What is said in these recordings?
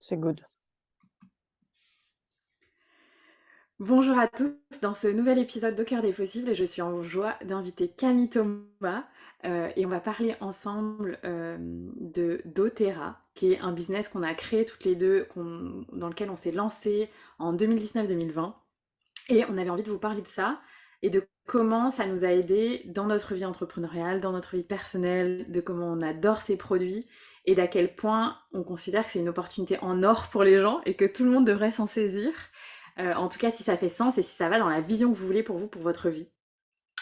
c'est good. Bonjour à tous dans ce nouvel épisode d'Au cœur des possibles et je suis en joie d'inviter Camille Thomas et on va parler ensemble de doTERRA qui est un business qu'on a créé toutes les deux, dans lequel on s'est lancé en 2019-2020 et on avait envie de vous parler de ça et de comment ça nous a aidé dans notre vie entrepreneuriale, dans notre vie personnelle, de comment on adore ces produits et d'à quel point on considère que c'est une opportunité en or pour les gens et que tout le monde devrait s'en saisir. En tout cas, si ça fait sens et si ça va dans la vision que vous voulez pour vous, pour votre vie.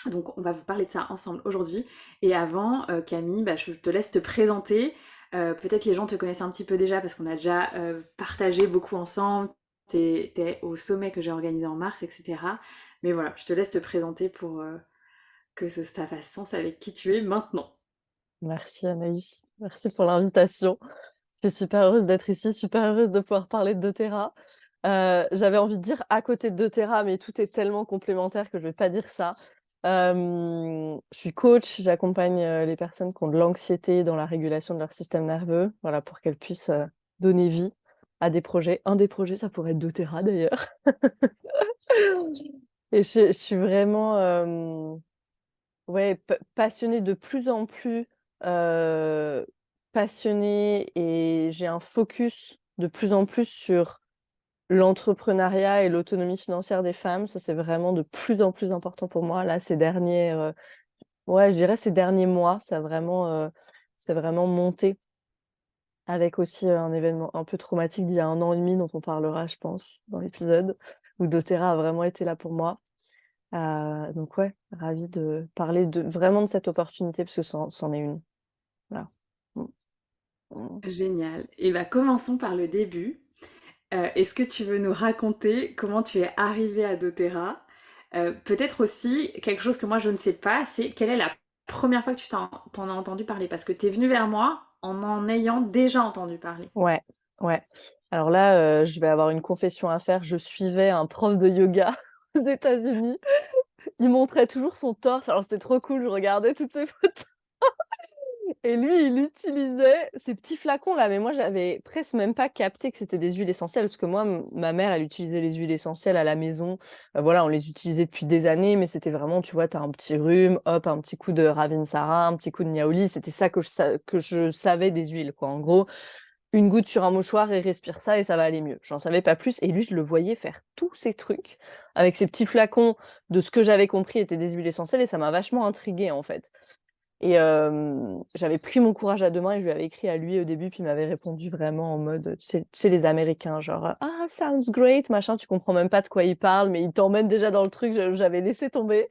Donc, on va vous parler de ça ensemble aujourd'hui. Et avant, Camille, je te laisse te présenter. Peut-être les gens te connaissent un petit peu déjà parce qu'on a déjà partagé beaucoup ensemble. T'es au sommet que j'ai organisé en mars, etc. Mais voilà, je te laisse te présenter pour que ça fasse sens avec qui tu es maintenant. Merci Anaïs, merci pour l'invitation. Je suis super heureuse d'être ici, super heureuse de pouvoir parler de doTERRA. J'avais envie de dire à côté de doTERRA, mais tout est tellement complémentaire que je vais pas dire ça. Je suis coach, j'accompagne, les personnes qui ont de l'anxiété dans la régulation de leur système nerveux, voilà, pour qu'elles puissent, donner vie à des projets. Un des projets, ça pourrait être doTERRA d'ailleurs. Et je suis vraiment, ouais, passionnée de plus en plus, heu, passionnée et j'ai un focus de plus en plus sur l'entrepreneuriat et l'autonomie financière des femmes. Ça, c'est vraiment de plus en plus important pour moi là ces derniers, ouais, je dirais ces derniers mois, ça a vraiment, c'est vraiment monté avec aussi, un événement un peu traumatique d'il y a 1 an et demi dont on parlera, je pense, dans l'épisode, où doTERRA a vraiment été là pour moi. Donc ouais, ravie de parler de vraiment de cette opportunité parce que c'en est une. Voilà. Mmh. Mmh. Génial. Et commençons par le début. Est-ce que tu veux nous raconter comment tu es arrivée à doTERRA? Peut-être aussi, quelque chose que moi je ne sais pas, c'est quelle est la première fois que t'en as entendu parler? Parce que tu es venue vers moi en ayant déjà entendu parler. Ouais, ouais. Alors là, je vais avoir une confession à faire. Je suivais un prof de yoga aux États-Unis. Il montrait toujours son torse, alors c'était trop cool, je regardais toutes ses photos. Et lui, il utilisait ces petits flacons là, mais moi j'avais presque même pas capté que c'était des huiles essentielles parce que moi, ma mère, elle utilisait les huiles essentielles à la maison. Voilà, on les utilisait depuis des années, mais c'était vraiment, tu vois, tu as un petit rhume, hop, un petit coup de Ravinsara, un petit coup de Niaouli, c'était ça que je savais des huiles, quoi. En gros, une goutte sur un mouchoir et respire ça et ça va aller mieux. J'en savais pas plus et lui, je le voyais faire tous ces trucs avec ces petits flacons de ce que j'avais compris étaient des huiles essentielles et ça m'a vachement intriguée, en fait. Et j'avais pris mon courage à 2 mains et je lui avais écrit à lui au début, puis il m'avait répondu vraiment en mode, tu sais les Américains, genre, «Ah sounds great, machin», tu comprends même pas de quoi il parle, mais il t'emmène déjà dans le truc, j'avais laissé tomber.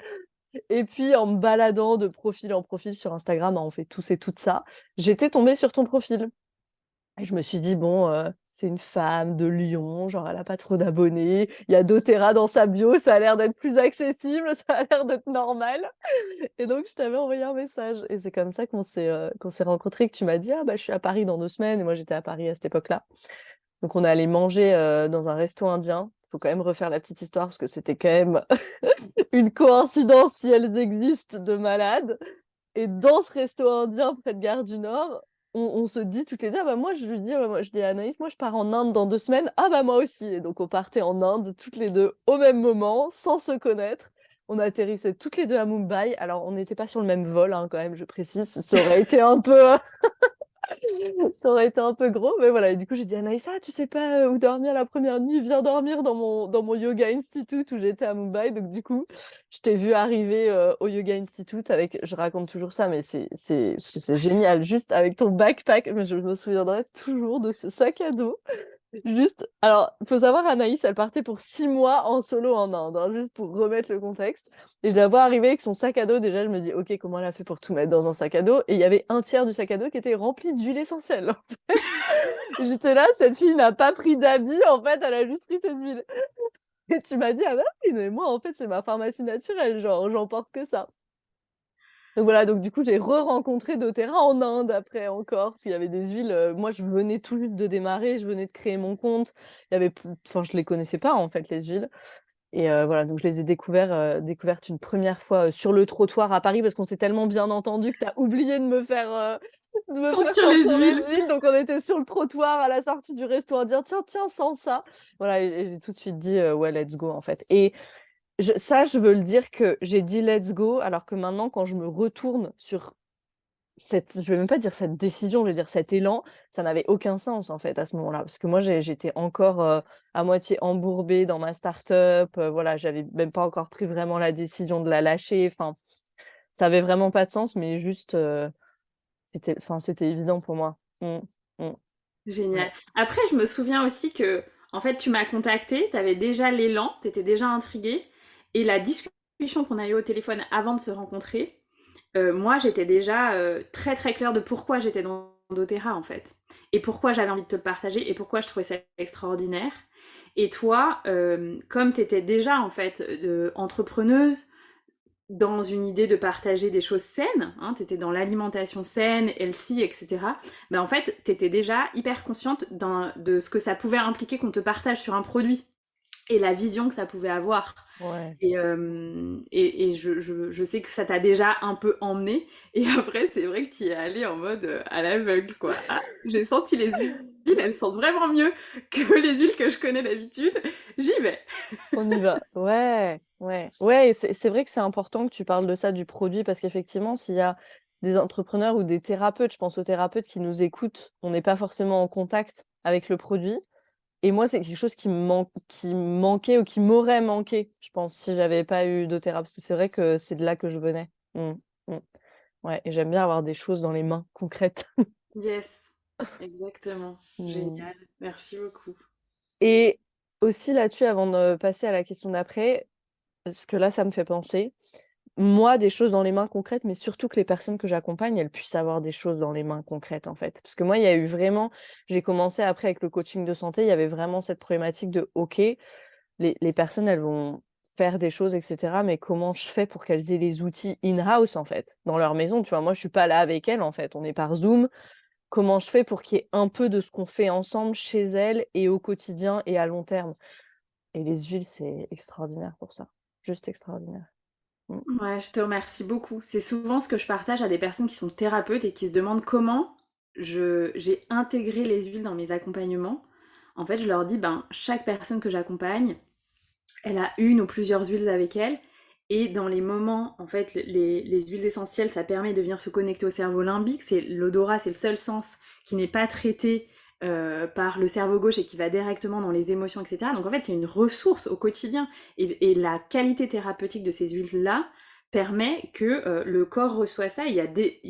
Et puis en me baladant de profil en profil sur Instagram, on fait tous et toutes ça, j'étais tombée sur ton profil. Et je me suis dit: «Bon, c'est une femme de Lyon, genre elle a pas trop d'abonnés, il y a doTERRA dans sa bio, ça a l'air d'être plus accessible, ça a l'air d'être normal». Et donc je t'avais envoyé un message et c'est comme ça qu'on s'est rencontrés, que tu m'as dit: «Ah bah, je suis à Paris dans 2 semaines» et moi j'étais à Paris à cette époque-là. Donc on est allés manger, dans un resto indien. Faut quand même refaire la petite histoire parce que c'était quand même une coïncidence, si elles existent, de malade. Et dans ce resto indien près de Gare du Nord, on se dit toutes les 2: «Ah bah, moi» je lui dis, moi je dis à Anaïs: «Moi je pars en Inde dans 2 semaines». «Ah bah, moi aussi» et donc on partait en Inde toutes les 2 au même moment, sans se connaître. On atterrissait toutes les 2 à Mumbai. Alors on n'était pas sur le même vol, hein, quand même, je précise, ça aurait été un peu, ça aurait été un peu gros, mais voilà et du coup j'ai dit à Anaïs: «Ah tu sais pas, où dormir la première nuit? Viens dormir dans mon yoga institute» où j'étais à Mumbai. Donc du coup, je t'ai vu arriver, au yoga institute avec je raconte toujours ça, mais c'est parce que c'est génial, juste avec ton backpack, mais je me souviendrai toujours de ce sac à dos. Juste alors, faut savoir Anaïs, elle partait pour 6 mois en solo en Inde, hein, juste pour remettre le contexte et je la vois arriver avec son sac à dos, déjà je me dis: «OK, comment elle a fait pour tout mettre dans un sac à dos?» Et il y avait un tiers du sac à dos qui était rempli d'huile essentielle, en fait. J'étais là, cette fille n'a pas pris d'habits, en fait, elle a juste pris ses huiles et tu m'as dit: «Ah bah oui, mais moi, en fait, c'est ma pharmacie naturelle, genre j'emporte que ça». Donc voilà, donc du coup, j'ai re-rencontré doTERRA en Inde après encore, parce qu'il y avait des huiles, moi je venais tout juste de démarrer, je venais de créer mon compte. Il y avait p enfin je les connaissais pas en fait les huiles et voilà, donc je les ai découvertes une première fois, sur le trottoir à Paris parce qu'on s'est tellement bien entendus que tu as oublié de me faire, de me faire Sentir les sentir les huiles. huiles. Donc on était sur le trottoir à la sortie du resto à dire: «Tiens, tiens, sens ça». Voilà et j'ai tout de suite dit: «Ouais, let's go», en fait et je veux le dire que j'ai dit: «Let's go», alors que maintenant quand je me retourne sur je vais même pas dire cette décision, je vais dire cet élan, ça n'avait aucun sens, en fait, à ce moment-là. Parce que moi, j'étais encore, à moitié embourbée dans ma start-up, voilà, j'avais même pas encore pris vraiment la décision de la lâcher, enfin, ça avait vraiment pas de sens, mais juste, c'était évident pour moi. Mmh. Mmh. Génial. Ouais. Après, je me souviens aussi que, en fait, tu m'as contacté, tu avais déjà l'élan, tu étais déjà intriguée, et la discussion qu'on a eue au téléphone avant de se rencontrer, moi, j'étais déjà très très claire de pourquoi j'étais dans doTERRA, en fait, et pourquoi j'avais envie de te le partager, et pourquoi je trouvais ça extraordinaire. Et toi, comme tu étais déjà, en fait, entrepreneuse, dans une idée de partager des choses saines, hein, tu étais dans l'alimentation saine, healthy, etc. Mais en fait, tu étais déjà hyper consciente de ce que ça pouvait impliquer qu'on te partage sur un produit et la vision que ça pouvait avoir. Ouais. Et je sais que ça t'a déjà un peu emmené. Et après, c'est vrai que tu y es allé en mode à l'aveugle, quoi. Ah, j'ai senti les huiles, elles sentent vraiment mieux que les huiles que je connais d'habitude. J'y vais. On y va. Ouais, ouais. Ouais et c'est vrai que c'est important que tu parles de ça, du produit, parce qu'effectivement, s'il y a des entrepreneurs ou des thérapeutes, je pense aux thérapeutes qui nous écoutent, on n'est pas forcément en contact avec le produit et moi, c'est quelque chose qui me manquait ou qui m'aurait manqué, je pense, si j'avais pas eu doTERRA, parce que c'est vrai que c'est de là que je venais. Mmh. Mmh. Ouais et j'aime bien avoir des choses dans les mains, concrètes. Yes, exactement. Mmh. Génial. Merci beaucoup. Et aussi là-dessus, avant de passer à la question d'après, parce que là, ça me fait penser, moi, des choses dans les mains concrètes, mais surtout que les personnes que j'accompagne, elles puissent avoir des choses dans les mains concrètes, en fait. Parce que moi, il y a eu vraiment j'ai commencé après avec le coaching de santé, il y avait vraiment cette problématique de: «OK, les personnes, elles vont faire des choses et cetera, mais comment je fais pour qu'elles aient les outils in-house, en fait, dans leur maison?» Tu vois? Moi, je suis pas là avec elles, en fait, on est par Zoom. Comment je fais pour qu'il y ait un peu de ce qu'on fait ensemble chez elles et au quotidien et à long terme? Et les huiles, c'est extraordinaire pour ça, juste extraordinaire. Mmh. Ouais, je te remercie beaucoup. C'est souvent ce que je partage à des personnes qui sont thérapeutes et qui se demandent comment j'ai intégré les huiles dans mes accompagnements. En fait, je leur dis, ben, chaque personne que j'accompagne, elle a une ou plusieurs huiles avec elle. Et dans les moments, en fait, les huiles essentielles, ça permet de venir se connecter au cerveau limbique. C'est l'odorat, c'est le seul sens qui n'est pas traité par le cerveau gauche et qui va directement dans les émotions, etc. Donc en fait, c'est une ressource au quotidien. Et la qualité thérapeutique de ces huiles-là permet que le corps reçoit ça. Il y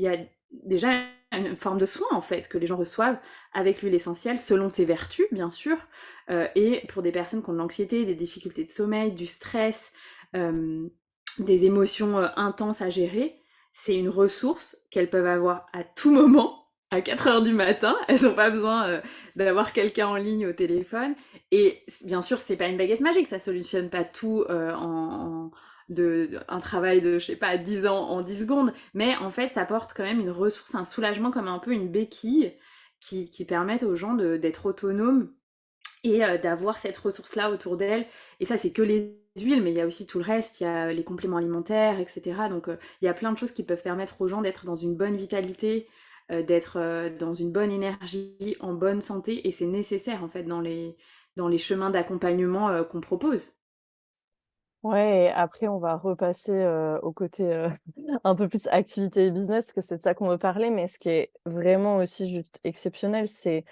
a déjà une forme de soin, en fait, que les gens reçoivent avec l'huile essentielle, selon ses vertus, bien sûr. Et pour des personnes qui ont de l'anxiété, des difficultés de sommeil, du stress, euh, des émotions intenses à gérer, c'est une ressource qu'elles peuvent avoir à tout moment, à 4 heures du matin. Elles n'ont pas besoin d'avoir quelqu'un en ligne au téléphone. Et bien sûr, c'est pas une baguette magique, ça solutionne pas tout un travail de, je sais pas, 10 ans en 10 secondes. Mais en fait, ça apporte quand même une ressource, un soulagement, comme un peu une béquille qui permettent aux gens d'être autonomes et d'avoir cette ressource-là autour d'elle. Et ça, c'est que les huiles, mais il y a aussi tout le reste, il y a les compléments alimentaires, etc. Donc il y a plein de choses qui peuvent permettre aux gens d'être dans une bonne vitalité, d'être dans une bonne énergie, en bonne santé, et c'est nécessaire en fait dans les chemins d'accompagnement qu'on propose. Ouais et après on va repasser, au côté, un peu plus activité et business, parce que c'est de ça qu'on veut parler, mais ce qui est vraiment aussi juste exceptionnel, c'est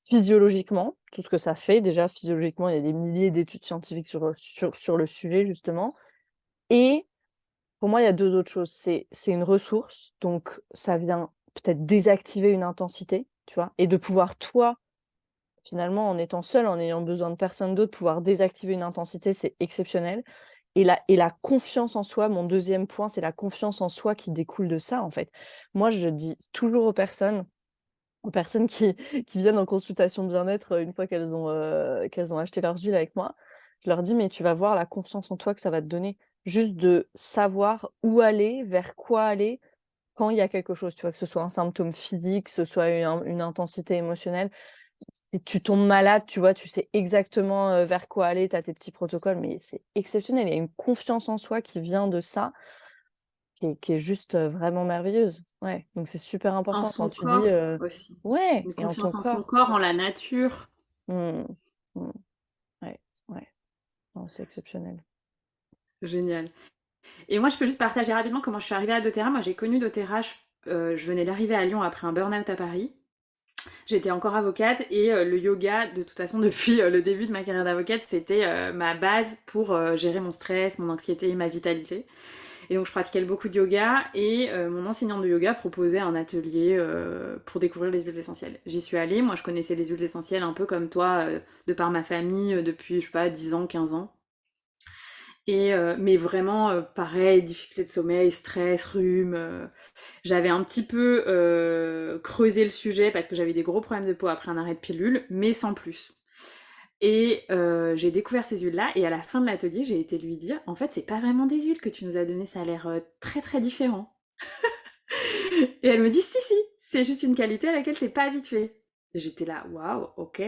physiologiquement, tout ce que ça fait. Déjà physiologiquement, il y a des milliers d'études scientifiques sur le sujet justement et pour moi, il y a 2 autres choses. C'est une ressource, donc ça vient peut-être désactiver une intensité, tu vois? Et de pouvoir toi, finalement, en étant seul, en ayant besoin de personne d'autre, pouvoir désactiver une intensité, c'est exceptionnel. Et la confiance en soi, mon deuxième point, c'est la confiance en soi qui découle de ça, en fait. Moi, je dis toujours aux personnes qui viennent en consultation bien-être, une fois qu'elles ont acheté leurs huiles avec moi, je leur dis: «Mais tu vas voir la confiance en toi que ça va te donner». Juste de savoir où aller, vers quoi aller, quand il y a quelque chose, tu vois? Que ce soit un symptôme physique, que ce soit une intensité émotionnelle et tu tombes malade, tu vois? Tu sais exactement, vers quoi aller, tu as tes petits protocoles, mais c'est exceptionnel. Il y a une confiance en soi qui vient de ça, qui est juste, vraiment merveilleuse. Ouais, donc c'est super En important quand son tu dis, corps aussi. ouais Une et en ton confiance en son corps. corps, en la nature. Mmh. Mmh. Ouais, ouais. Non, c'est exceptionnel. Génial. Et moi, je peux juste partager rapidement comment je suis arrivée à doTERRA. Moi, j'ai connu doTERRA, je venais d'arriver à Lyon après un burn-out à Paris. J'étais encore avocate et le yoga, de toute façon, depuis le début de ma carrière d'avocate, c'était ma base pour gérer mon stress, mon anxiété et ma vitalité. Et donc, je pratiquais beaucoup de yoga et mon enseignante de yoga proposait un atelier pour découvrir les huiles essentielles. J'y suis allée, moi je connaissais les huiles essentielles un peu comme toi, de par ma famille, depuis, je sais pas, 10 ans, 15 ans. Et, mais vraiment, pareil, difficulté de sommeil, stress, rhume. J'avais un petit peu creusé le sujet parce que j'avais des gros problèmes de peau après un arrêt de pilule, mais sans plus. Et j'ai découvert ces huiles-là, et à la fin de l'atelier, j'ai été lui dire, en fait, c'est pas vraiment des huiles que tu nous as données, ça a l'air très très différent. Et elle me dit, si, si, c'est juste une qualité à laquelle t'es pas habituée. Et j'étais là, waouh, ok.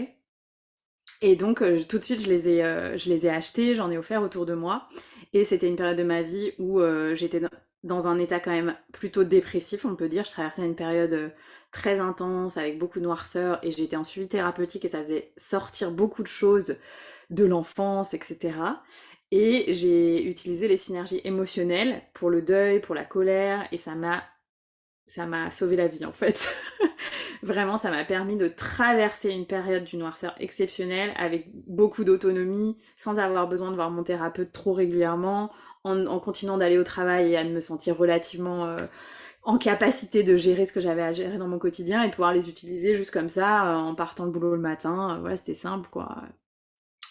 Et donc, tout de suite, je les ai achetés, j'en ai offert autour de moi. Et c'était une période de ma vie où j'étais dans un état quand même plutôt dépressif, on peut dire. Je traversais une période très intense, avec beaucoup de noirceur, et j'étais en suivi thérapeutique, et ça faisait sortir beaucoup de choses de l'enfance, etc. Et j'ai utilisé les synergies émotionnelles pour le deuil, pour la colère, et ça m'a sauvé la vie en fait. Vraiment, ça m'a permis de traverser une période d'une noirceur exceptionnelle avec beaucoup d'autonomie, sans avoir besoin de voir mon thérapeute trop régulièrement, en continuant d'aller au travail et à me sentir relativement en capacité de gérer ce que j'avais à gérer dans mon quotidien et de pouvoir les utiliser juste comme ça en partant de boulot le matin. Voilà, c'était simple quoi.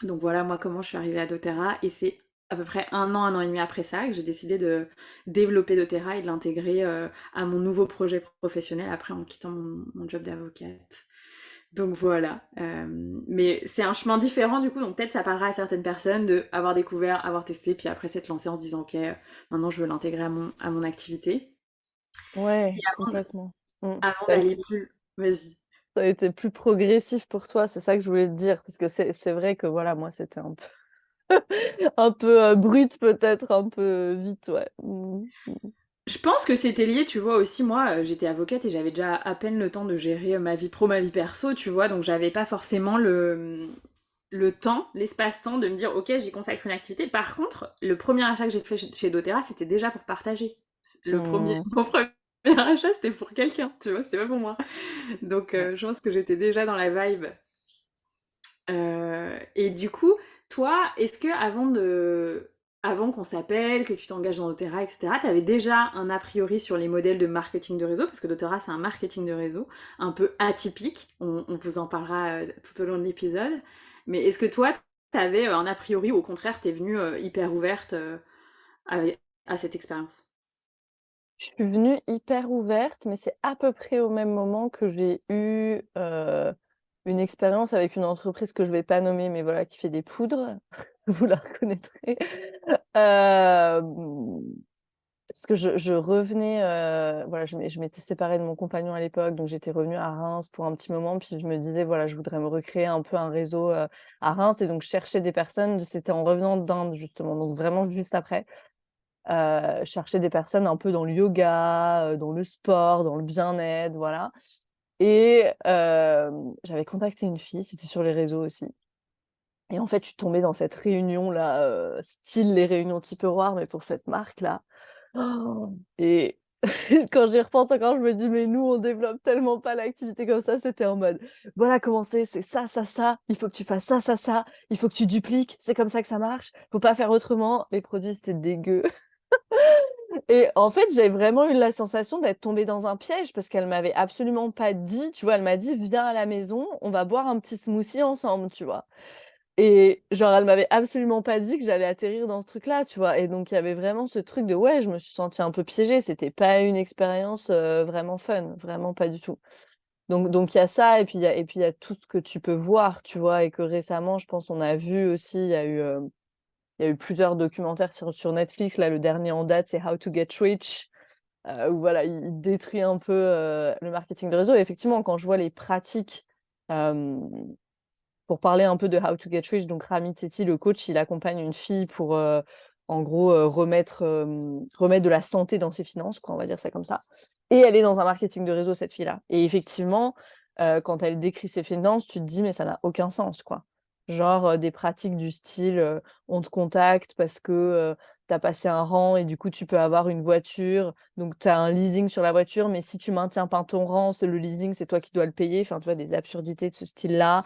Donc voilà, moi, comment je suis arrivée à doTERRA. Et c'est à peu près un an et demi après ça, que j'ai décidé de développer doTERRA et de l'intégrer à mon nouveau projet professionnel après en quittant mon job d'avocate. Donc voilà. Mais c'est un chemin différent du coup, donc peut-être ça parlera à certaines personnes de avoir découvert, avoir testé, puis après s'être lancé en se disant ok, maintenant je veux l'intégrer à mon activité. Et Ouais, complètement. Mmh. avant Ça a d'aller été plus... Vas-y. ça a été plus progressif pour toi, c'est ça que je voulais te dire, parce que c'est vrai que voilà, moi, c'était un peu un peu, brut peut-être, un peu vite, ouais. Mmh mh. Mmh. Je pense que c'était lié, tu vois, aussi moi, j'étais avocate et j'avais déjà à peine le temps de gérer ma vie pro, ma vie perso, tu vois, donc j'avais pas forcément le temps, l'espace-temps de me dire, ok, j'y consacre une activité. Par contre, le premier achat que j'ai fait chez doTERRA, c'était déjà pour partager. Le premier, Mmh. mon premier achat, c'était pour quelqu'un, tu vois, c'était pas pour moi. Donc Ouais. je pense que j'étais déjà dans la vibe. Et du coup, toi, est-ce que avant qu'on s'appelle, que tu t'engages dans doTERRA, etc., tu avais déjà un a priori sur les modèles de marketing de réseau? Parce que doTERRA, c'est un marketing de réseau un peu atypique. On vous en parlera tout au long de l'épisode. Mais est-ce que toi, tu avais un a priori ou au contraire, t'es venue hyper ouverte à cette expérience? Je suis venue hyper ouverte, mais c'est à peu près au même moment que j'ai eu, une expérience avec une entreprise que je vais pas nommer, mais voilà, qui fait des poudres. Vous la reconnaîtrez. Hem, Parce que je revenais, voilà, je m'étais séparée de mon compagnon à l'époque, donc j'étais revenue à Reims pour un petit moment, puis je me disais: «Voilà, je voudrais me recréer un peu un réseau, à Reims» et donc je cherchais des personnes. C'était en revenant d'Inde justement, donc vraiment juste après. Chercher des personnes un peu dans le yoga, dans le sport, dans le bien-être, voilà et j'avais contacté une fille, c'était sur les réseaux aussi et en fait, je suis tombée dans cette réunion-là, style les réunions Tupperware, mais pour cette marque-là. Oh, et quand j'y repense encore, je me dis: «Mais nous, on développe tellement pas l'activité comme ça». C'était en mode: «Voilà comment c'est ça, ça, ça, il faut que tu fasses ça, ça, ça, il faut que tu dupliques, c'est comme ça que ça marche, faut pas faire autrement». Les produits, c'était dégueu. Et en fait, j'ai vraiment eu la sensation d'être tombée dans un piège parce qu'elle m'avait absolument pas dit, tu vois? Elle m'a dit: «Viens à la maison, on va boire un petit smoothie ensemble», tu vois? Et genre, elle m'avait absolument pas dit que j'allais atterrir dans ce truc-là, tu vois? Et donc il y avait vraiment ce truc de ouais, je me suis sentie un peu piégée, c'était pas une expérience, vraiment fun, vraiment pas du tout. Donc il y a ça et puis il y a tout ce que tu peux voir, tu vois? Et que récemment, je pense, on a vu aussi, il y a eu plusieurs documentaires sur Netflix. Là, le dernier en date, c'est How to Get Rich, où voilà, il détruit un peu, le marketing de réseau et effectivement, quand je vois les pratiques, hem, pour parler un peu de How to Get Rich, donc Ramit Sethi, le coach, il accompagne une fille pour, en gros, remettre de la santé dans ses finances, quoi, on va dire ça comme ça. Et elle est dans un marketing de réseau, cette fille-là. Et effectivement, quand elle décrit ses finances, tu te dis: «Mais ça n'a aucun sens, quoi». Genre, des pratiques du style, on te contacte parce que, tu as passé un rang et du coup, tu peux avoir une voiture, donc tu as un leasing sur la voiture, mais si tu maintiens pas ton rang, c'est le leasing, c'est toi qui dois le payer. Enfin, tu vois, des absurdités de ce style-là.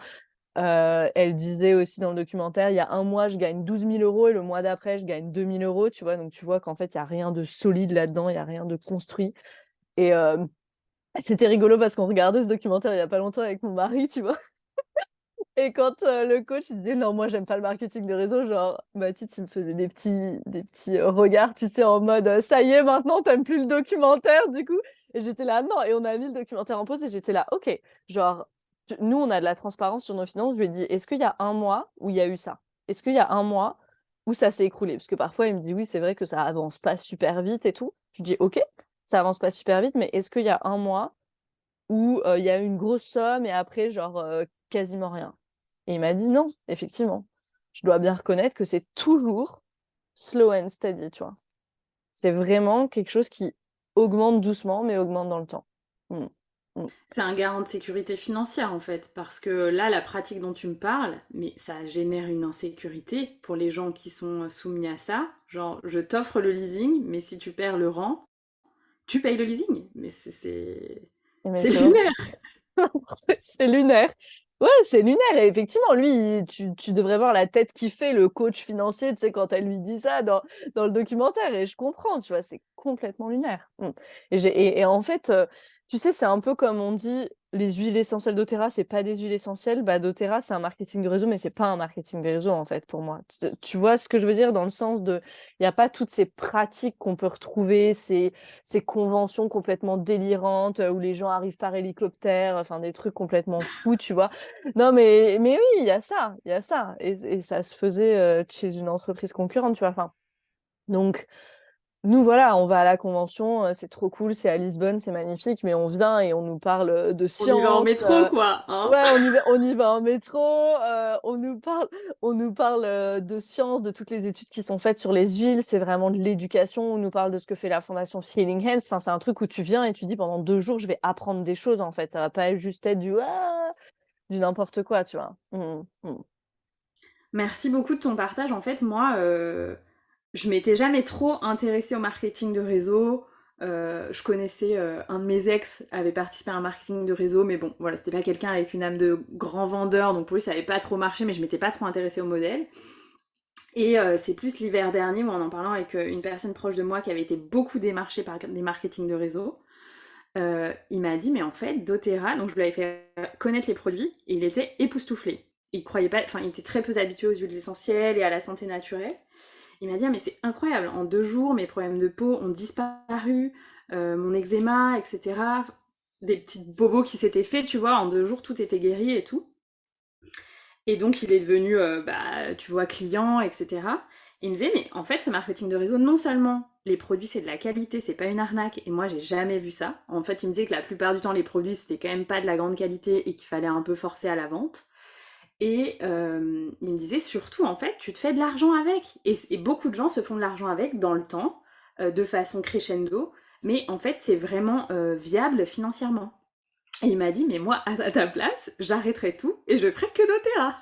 Elle disait aussi dans le documentaire: «Il y a un mois, je gagne 12 000 € et le mois d'après, je gagne 2 000 €», tu vois? Donc tu vois qu'en fait, il y a rien de solide là-dedans, il y a rien de construit et c'était rigolo parce qu'on regardait ce documentaire il y a pas longtemps avec mon mari, tu vois? Et quand, le coach, il disait: «Non, moi, j'aime pas le marketing de réseau», genre, Mathilde, il me faisait des petits regards, tu sais, en mode, «Ça y est, maintenant, tu aimes plus le documentaire, du coup?» Et j'étais là: «Non», et on a mis le documentaire en pause et j'étais là: «OK, genre, nous, on a de la transparence sur nos finances». Je lui ai dit: «Est-ce qu'il y a un mois où il y a eu ça? Est-ce qu'il y a un mois où ça s'est écroulé?» Parce que parfois, il me dit: «Oui, c'est vrai que ça avance pas super vite et tout». Je dis: «OK, ça avance pas super vite, mais est-ce qu'il y a un mois où, il y a eu une grosse somme et après genre, quasiment rien?» Et il m'a dit: «Non, effectivement, je dois bien reconnaître que c'est toujours slow and steady», tu vois? C'est vraiment quelque chose qui augmente doucement, mais augmente dans le temps. Mmh. Mmh. C'est un garant de sécurité financière en fait, parce que là, la pratique dont tu me parles, mais ça génère une insécurité pour les gens qui sont soumis à ça. Genre, je t'offre le leasing, mais si tu perds le rang, tu payes le leasing. Mais Mais c'est c'est lunaire. c'est lunaire. Ouais, c'est lunaire et effectivement, lui, tu devrais voir la tête qu'il fait, le coach financier, tu sais, quand elle lui dit ça dans le documentaire, et je comprends, tu vois? C'est complètement lunaire. Mmh. Et en fait, tu sais, c'est un peu comme on dit: «Les huiles essentielles doTERRA, c'est pas des huiles essentielles». Bah, doTERRA, c'est un marketing de réseau, mais c'est pas un marketing de réseau, en fait, pour moi. Tu vois ce que je veux dire? Dans le sens de, il y a pas toutes ces pratiques qu'on peut retrouver, ces conventions complètement délirantes, où les gens arrivent par hélicoptère, enfin des trucs complètement fous, tu vois? Non, mais oui, il y a ça et ça se faisait, chez une entreprise concurrente, tu vois? Enfin, donc nous, voilà, on va à la convention, c'est trop cool, c'est à Lisbonne, c'est magnifique, mais on vient et on nous parle, de On y va en science, métro, quoi, hein. ouais, on y va en métro, on nous parle, de science, de toutes les études qui sont faites sur les huiles, c'est vraiment de l'éducation. On nous parle de ce que fait la fondation Healing Hands. Enfin, c'est un truc où tu viens et tu dis: «Pendant 2 jours, je vais apprendre des choses, en fait». Ça va pas juste être du n'importe quoi, tu vois? Mmh mh. Mmh. Merci beaucoup de ton partage. En fait, moi, je m'étais jamais trop intéressée au marketing de réseau. Je connaissais un de mes ex avait participé à un marketing de réseau, mais bon, voilà, c'était pas quelqu'un avec une âme de grand vendeur, donc pour lui ça avait pas trop marché, mais je m'étais pas trop intéressée au modèle. Et c'est plus l'hiver dernier, moi, en en parlant avec une personne proche de moi qui avait été beaucoup démarchée par des marketing de réseau, il m'a dit, mais en fait, doTERRA, donc je lui avais fait connaître les produits, et il était époustouflé. Il croyait pas, enfin, il était très peu habitué aux huiles essentielles et à la santé naturelle. Il m'a dit, ah, mais c'est incroyable, en 2 jours, mes problèmes de peau ont disparu, mon eczéma, etc. Des petites bobos qui s'étaient faits, tu vois, en 2 jours, tout était guéri et tout. Et donc, il est devenu, bah, tu vois, client, etc. Et il me disait, mais en fait, ce marketing de réseau, non seulement les produits, c'est de la qualité, c'est pas une arnaque, et moi, j'ai jamais vu ça. En fait, il me disait que la plupart du temps, les produits, c'était quand même pas de la grande qualité et qu'il fallait un peu forcer à la vente. Et il me disait surtout, en fait, tu te fais de l'argent avec. Et beaucoup de gens se font de l'argent avec dans le temps, de façon crescendo, mais en fait, c'est vraiment viable financièrement. Et il m'a dit, mais moi, à ta place, j'arrêterai tout et je ferai que doTERRA.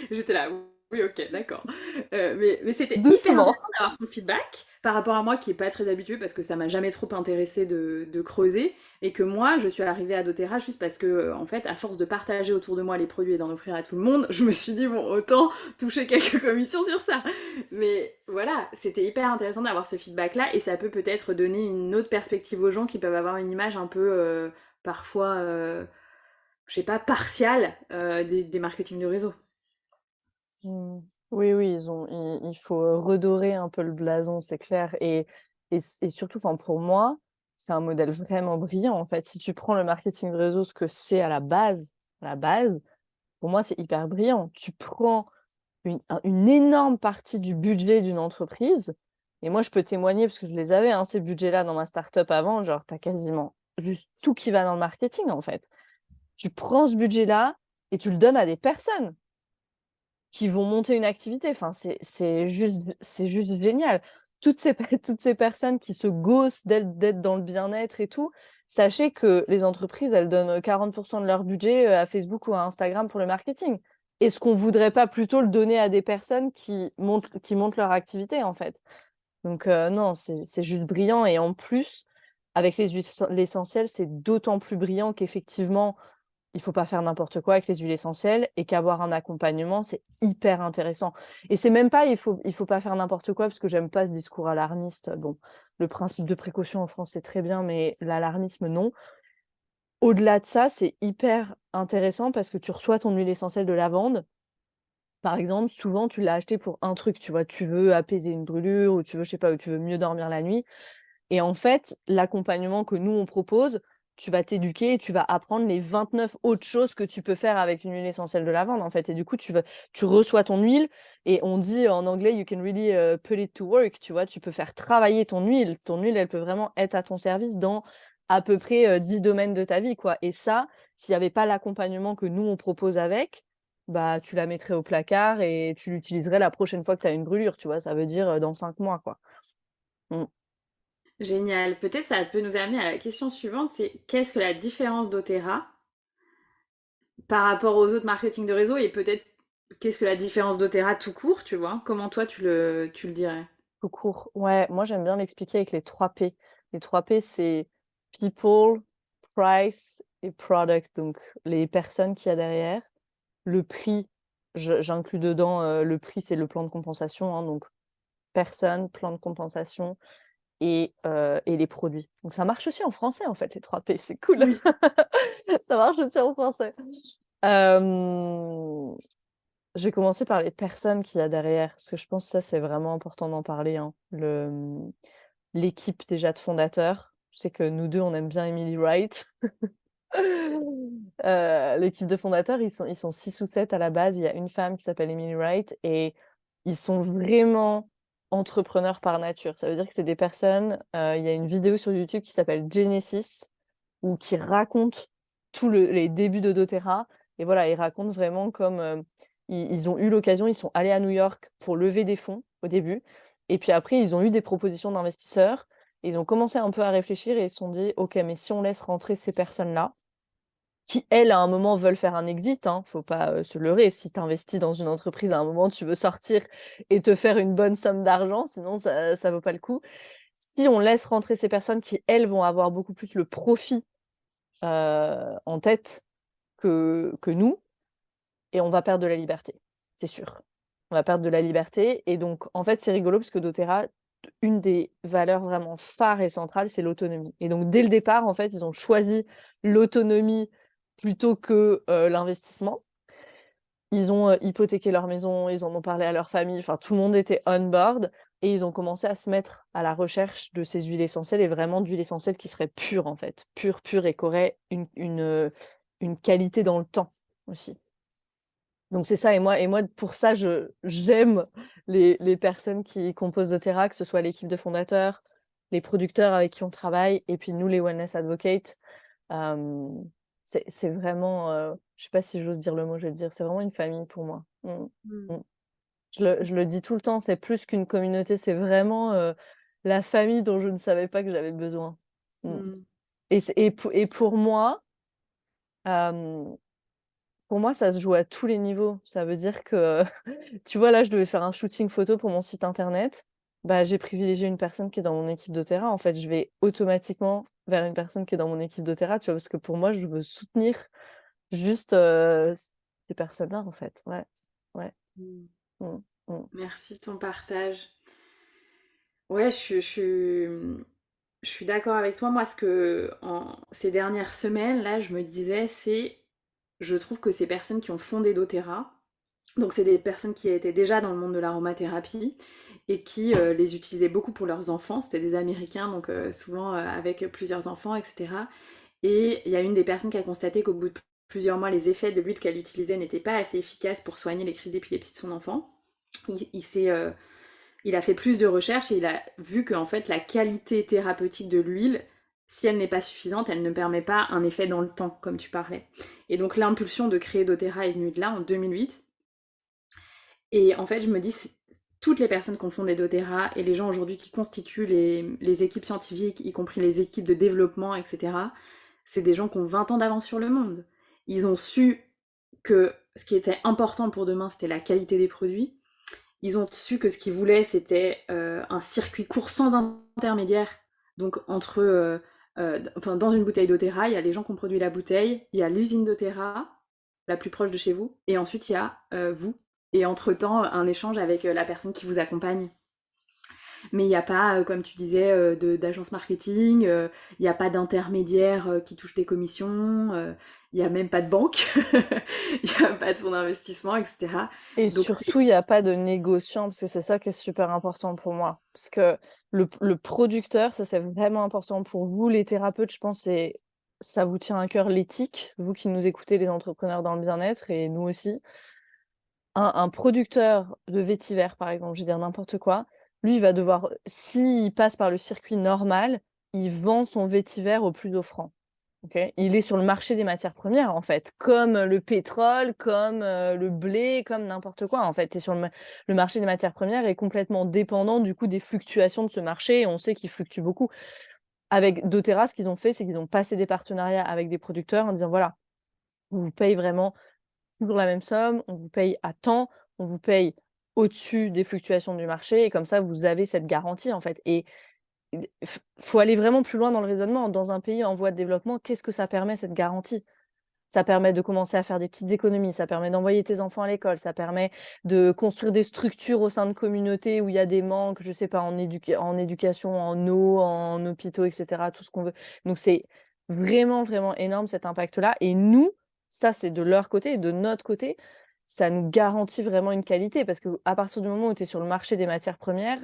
J'étais là, oui, ok, d'accord. Mais c'était hyper Doucement. intéressant d'avoir son feedback par rapport à moi qui est pas très habituée parce que ça m'a jamais trop intéressé de creuser, et que moi, je suis arrivée à doTERRA juste parce que, en fait, à force de partager autour de moi les produits et d'en offrir à tout le monde, je me suis dit, bon, autant toucher quelques commissions sur ça. Mais voilà, c'était hyper intéressant d'avoir ce feedback-là, et ça peut peut-être donner une autre perspective aux gens qui peuvent avoir une image un peu, parfois, je sais pas, partiale des marketing de réseau. Mmh. Oui, oui, il faut, redorer un peu le blason, c'est clair, et surtout, enfin, pour moi, c'est un modèle vraiment brillant, en fait. Si tu prends le marketing de réseau, ce que c'est à la base, pour moi, c'est hyper brillant. Tu prends une énorme partie du budget d'une entreprise, et moi, je peux témoigner parce que je les avais, hein, ces budgets-là dans ma start-up avant, genre, tu as quasiment juste tout qui va dans le marketing, en fait. Tu prends ce budget-là et tu le donnes à des personnes. qui vont monter une activité. Enfin, c'est juste génial. Toutes ces personnes qui se gaussent d'être dans le bien-être et tout, sachez que les entreprises, elles donnent 40 de leur budget, à Facebook ou à Instagram pour le marketing. Est-ce qu'on voudrait pas plutôt le donner à des personnes qui montent leur activité, en fait? Donc non, c'est juste brillant et en plus, avec l'essentiel, c'est d'autant plus brillant qu'effectivement, il faut pas faire n'importe quoi avec les huiles essentielles et qu'avoir un accompagnement, c'est hyper intéressant et c'est même pas il faut pas faire n'importe quoi parce que j'aime pas ce discours alarmiste. Bon, le principe de précaution en France, c'est très bien, mais l'alarmisme, non. Au-delà de ça, c'est hyper intéressant parce que tu reçois ton huile essentielle de lavande. Par exemple, souvent, tu l'as acheté pour un truc, tu vois? Tu veux apaiser une brûlure ou tu veux, je sais pas, ou tu veux mieux dormir la nuit. Et en fait, l'accompagnement que nous, on propose, tu vas t'éduquer et tu vas apprendre les 29 autres choses que tu peux faire avec une huile essentielle de lavande, en fait. Et du coup, tu reçois ton huile et on dit en anglais: «You can really, put it to work», tu vois? Tu peux faire travailler ton huile. Ton huile, elle peut vraiment être à ton service dans à peu près, 10 domaines de ta vie, quoi. Et ça, s'il y avait pas l'accompagnement que nous, on propose avec, bah, tu la mettrais au placard et tu l'utiliserais la prochaine fois que tu as une brûlure, tu vois? Ça veut dire, dans 5 mois, quoi. Mmh. Génial. Peut-être ça peut nous amener à la question suivante, c'est qu'est-ce que la différence d'Otera par rapport aux autres marketing de réseau et peut-être qu'est-ce que la différence d'Otera tout court, tu vois? Comment toi tu le dirais? Tout court. Ouais, moi j'aime bien l'expliquer avec les 3 P. Les 3 P, c'est people, price et product. Donc les personnes qu'il y a derrière, le prix, j'inclus dedans, le prix, c'est le plan de compensation, hein, donc personne, plan de compensation et les produits. Donc ça marche aussi en français en fait les 3 P, c'est cool. Oui. Ça marche aussi en français. Hem, je vais commencer par les personnes qu'il y a derrière, parce que je pense que ça, c'est vraiment important d'en parler, hein. L'équipe déjà de fondateurs. Je sais que nous 2 on aime bien Emily Wright. L'équipe de fondateurs, ils sont 6 ou 7 à la base. Il y a une femme qui s'appelle Emily Wright et ils sont vraiment entrepreneurs par nature. Ça veut dire que c'est des personnes, il y a une vidéo sur YouTube qui s'appelle Genesis ou qui raconte les débuts de doTERRA et voilà, ils racontent vraiment comme, ils ont eu l'occasion, ils sont allés à New York pour lever des fonds au début et puis après ils ont eu des propositions d'investisseurs. Ils ont commencé un peu à réfléchir et ils se sont dit: «OK, mais si on laisse rentrer ces personnes-là» qui elles, à un moment, veulent faire un exit, hein, faut pas, se leurrer. Si tu investis dans une entreprise, à un moment, tu veux sortir et te faire une bonne somme d'argent, sinon ça vaut pas le coup. Si on laisse rentrer ces personnes qui, elles, vont avoir beaucoup plus le profit, en tête que nous et on va perdre de la liberté, c'est sûr. On va perdre de la liberté et donc en fait, c'est rigolo parce que doTERRA, une des valeurs vraiment phares et centrales, c'est l'autonomie et donc dès le départ, en fait, ils ont choisi l'autonomie plutôt que, l'investissement. Ils ont, hypothéqué leur maison, ils en ont parlé à leur famille, enfin tout le monde était on board et ils ont commencé à se mettre à la recherche de ces huiles essentielles et vraiment d'huiles essentielles qui seraient pures, en fait. Pures et qui auraient une qualité dans le temps aussi. Donc c'est ça et moi pour ça j'aime les personnes qui composent doTERRA, que ce soit l'équipe de fondateurs, les producteurs avec qui on travaille et puis nous les wellness advocates. Hem, c'est vraiment, je sais pas si j'ose dire le mot, je vais le dire, c'est vraiment une famille pour moi. Mmh. Mmh. Mmh. Je le dis tout le temps, c'est plus qu'une communauté, c'est vraiment, la famille dont je ne savais pas que j'avais besoin. Mmh. Mmh. Et pour moi, hem pour moi, ça se joue à tous les niveaux. Ça veut dire que, tu vois, là, je devais faire un shooting photo pour mon site internet. Bah, j'ai privilégié une personne qui est dans mon équipe doTERRA. En fait, je vais automatiquement vers une personne qui est dans mon équipe doTERRA, tu vois? Parce que pour moi, je veux soutenir juste, ces personnes-là, en fait. Ouais, ouais. Mmh. Mmh, mmh. Merci de ton partage. Ouais, je suis d'accord avec toi. Moi, ce que en ces dernières semaines, là, je me disais, c'est je trouve que ces personnes qui ont fondé doTERRA, donc c'est des personnes qui étaient déjà dans le monde de l'aromathérapie et qui les utilisaient beaucoup pour leurs enfants. C'était des Américains, donc souvent avec plusieurs enfants, etc. Et il y a une des personnes qui a constaté qu'au bout de plusieurs mois, les effets de l'huile qu'elle utilisait n'étaient pas assez efficaces pour soigner les crises d'épilepsie de son enfant. Il a fait plus de recherches et il a vu que en fait, la qualité thérapeutique de l'huile, si elle n'est pas suffisante, elle ne permet pas un effet dans le temps, comme tu parlais. Et donc l'impulsion de créer doTERRA est venue de là en 2008. Et en fait, je me dis, toutes les personnes qui ont fondé doTERRA et les gens aujourd'hui qui constituent les équipes scientifiques, y compris les équipes de développement, etc., c'est des gens qui ont 20 ans d'avance sur le monde. Ils ont su que ce qui était important pour demain, c'était la qualité des produits. Ils ont su que ce qu'ils voulaient, c'était un circuit court sans intermédiaire. Donc, enfin, dans une bouteille doTERRA, il y a les gens qui ont produit la bouteille, il y a l'usine doTERRA, la plus proche de chez vous, et ensuite il y a vous. Et entre-temps, un échange avec la personne qui vous accompagne. Mais il n'y a pas, comme tu disais, d'agence marketing, il n'y a pas d'intermédiaire qui touche des commissions, il n'y a même pas de banque, il n'y a pas de fonds d'investissement, etc. Et Donc surtout, il y a pas de négociant, parce que c'est ça qui est super important pour moi. Parce que le producteur, ça, c'est vraiment important pour vous, les thérapeutes, je pense, et ça vous tient à cœur l'éthique, vous qui nous écoutez, les entrepreneurs dans le bien-être et nous aussi. Un producteur de vétiver, par exemple, je vais dire n'importe quoi, lui, il va devoir s'il passe par le circuit normal, il vend son vétiver au plus offrant. OK? Il est sur le marché des matières premières, en fait, comme le pétrole, comme, le blé, comme n'importe quoi, en fait. Tu es sur le marché des matières premières est complètement dépendant, du coup, des fluctuations de ce marché et on sait qu'il fluctue beaucoup. Avec doTERRA, ce qu'ils ont fait, c'est qu'ils ont passé des partenariats avec des producteurs en disant: «Voilà, on vous paye vraiment toujours la même somme, on vous paye à temps, on vous paye au-dessus des fluctuations du marché» et comme ça, vous avez cette garantie, en fait et faut aller vraiment plus loin dans le raisonnement. Dans un pays en voie de développement, qu'est-ce que ça permet cette garantie? Ça permet de commencer à faire des petites économies, ça permet d'envoyer tes enfants à l'école, ça permet de construire des structures au sein de communautés où il y a des manques, je sais pas, en éducation, en eau, en hôpitaux et cetera, tout ce qu'on veut. Donc c'est vraiment, vraiment énorme cet impact-là et nous, ça c'est de leur côté et de notre côté, ça nous garantit vraiment une qualité parce qu'à partir du moment où tu es sur le marché des matières premières,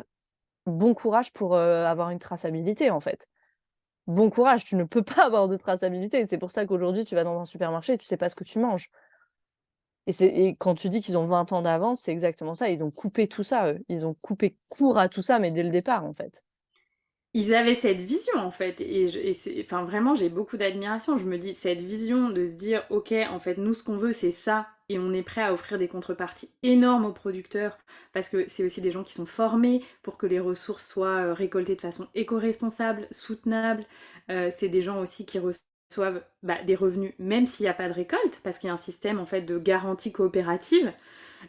bon courage pour, avoir une traçabilité, en fait. Bon courage, tu ne peux pas avoir de traçabilité. C'est pour ça qu'aujourd'hui, tu vas dans un supermarché et tu sais pas ce que tu manges. Et quand tu dis qu'ils ont 20 ans d'avance, c'est exactement ça. Ils ont coupé tout ça, eux. Ils ont coupé court à tout ça, mais dès le départ, en fait. ils avaient cette vision en fait, enfin vraiment j'ai beaucoup d'admiration. Je me dis cette vision de se dire ok en fait nous ce qu'on veut c'est ça et on est prêt à offrir des contreparties énormes aux producteurs parce que c'est aussi des gens qui sont formés pour que les ressources soient récoltées de façon éco-responsable, soutenable. C'est des gens aussi qui reçoivent des revenus même s'il n'y a pas de récolte parce qu'il y a un système en fait de garantie coopérative.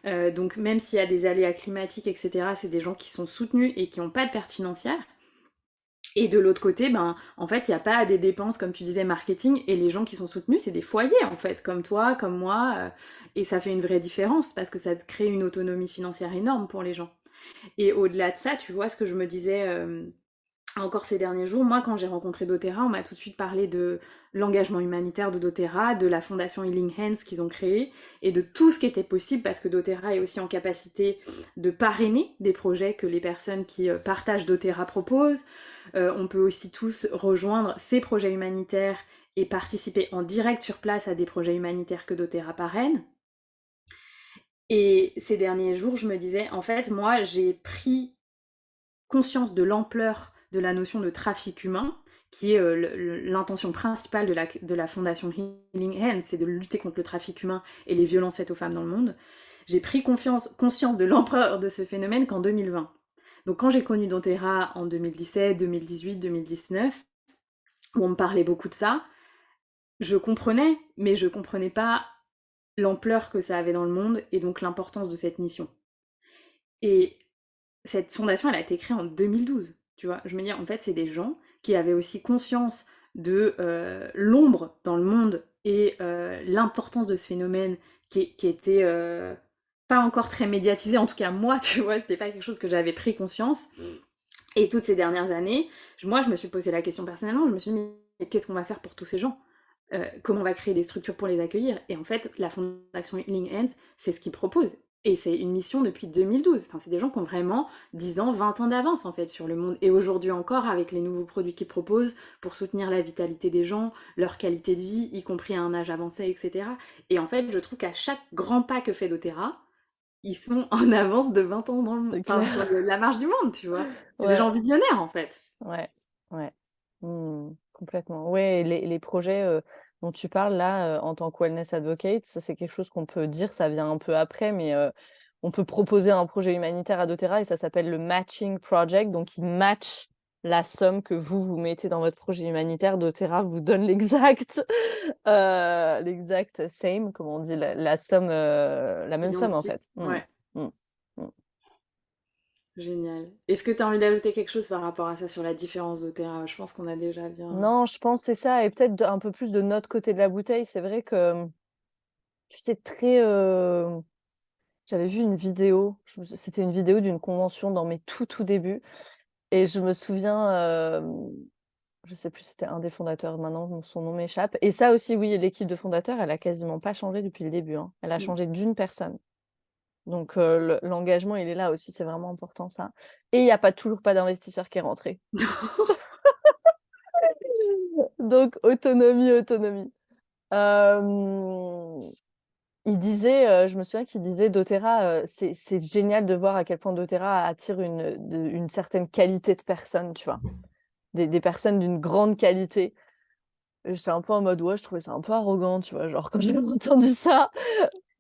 Donc même s'il y a des aléas climatiques etc. c'est des gens qui sont soutenus et qui n'ont pas de perte financière. Et de l'autre côté, ben, en fait, il n'y a pas des dépenses, comme tu disais, marketing, et les gens qui sont soutenus, c'est des foyers, en fait, comme toi, comme moi, et ça fait une vraie différence, parce que ça crée une autonomie financière énorme pour les gens. Et au-delà de ça, tu vois, ce que je me disais encore ces derniers jours, moi, quand j'ai rencontré doTERRA, on m'a tout de suite parlé de l'engagement humanitaire de doTERRA, de la fondation Healing Hands qu'ils ont créée, et de tout ce qui était possible, parce que doTERRA est aussi en capacité de parrainer des projets que les personnes qui partagent doTERRA proposent. On peut aussi tous rejoindre ces projets humanitaires et participer en direct sur place à des projets humanitaires que doTERRA parraine. Et ces derniers jours, je me disais, en fait, moi, j'ai pris conscience de l'ampleur de la notion de trafic humain, qui est l'intention principale de la fondation Healing Hands, c'est de lutter contre le trafic humain et les violences faites aux femmes dans le monde. J'ai pris conscience de l'ampleur de ce phénomène qu'en 2020. Donc quand j'ai connu doTERRA en 2017, 2018, 2019, où on me parlait beaucoup de ça, je comprenais, mais je comprenais pas l'ampleur que ça avait dans le monde et donc l'importance de cette mission. Et cette fondation, elle a été créée en 2012. Tu vois, je me dis, en fait, c'est des gens qui avaient aussi conscience de l'ombre dans le monde et l'importance de ce phénomène qui était pas encore très médiatisé. En tout cas, moi, tu vois, c'était pas quelque chose que j'avais pris conscience. Et toutes ces dernières années, moi, je me suis posé la question personnellement. Je me suis dit, mais qu'est-ce qu'on va faire pour tous ces gens? Comment on va créer des structures pour les accueillir? Et en fait, la fondation Healing Hands, c'est ce qu'ils proposent. Et c'est une mission depuis 2012. Enfin, c'est des gens qui ont vraiment 10 ans, 20 ans d'avance en fait sur le monde. Et aujourd'hui encore, avec les nouveaux produits qu'ils proposent pour soutenir la vitalité des gens, leur qualité de vie, y compris à un âge avancé, etc. Et en fait, je trouve qu'à chaque grand pas que fait doTERRA, ils sont en avance de 20 ans dans le monde, C'est enfin, clair. sur la marge du monde, tu vois. C'est des Ouais, gens visionnaires en fait. ouais, ouais. Mmh, complètement. Ouais, les projets, dont tu parles là, en tant que wellness advocate, ça, c'est quelque chose qu'on peut dire, ça vient un peu après, mais on peut proposer un projet humanitaire à doTERRA et ça s'appelle le matching project. Donc, ils matchent la somme que vous mettez dans votre projet humanitaire. doTERRA vous donne l'exact same, comme on dit, la somme, la même somme en Identique. fait. Mm. Ouais, Mm. Mm. génial. Est-ce que tu as envie d'ajouter quelque chose par rapport à ça sur la différence d'Otera? Je pense qu'on a déjà bien. Non, je pense que c'est ça, et peut-être un peu plus de notre côté de la bouteille. C'est vrai que, tu sais, très... j'avais vu une vidéo, c'était une vidéo d'une convention dans mes tout débuts, et je me souviens, je sais plus si c'était un des fondateurs, maintenant son nom m'échappe. Et ça aussi, oui, l'équipe de fondateurs, elle a quasiment pas changé depuis le début, hein. Elle a Mm. changé d'une personne. Donc l'engagement, il est là aussi, c'est vraiment important ça. Et il n'y a toujours pas d'investisseur qui est rentré. Donc autonomie, autonomie. Euh, Il disait, je me souviens qu'il disait doTERRA, c'est génial de voir à quel point doTERRA attire une certaine qualité de personnes, tu vois. Des personnes d'une grande qualité. Et j'étais un peu en mode, ouais, je trouvais ça un peu arrogant, tu vois, genre quand j'ai entendu ça.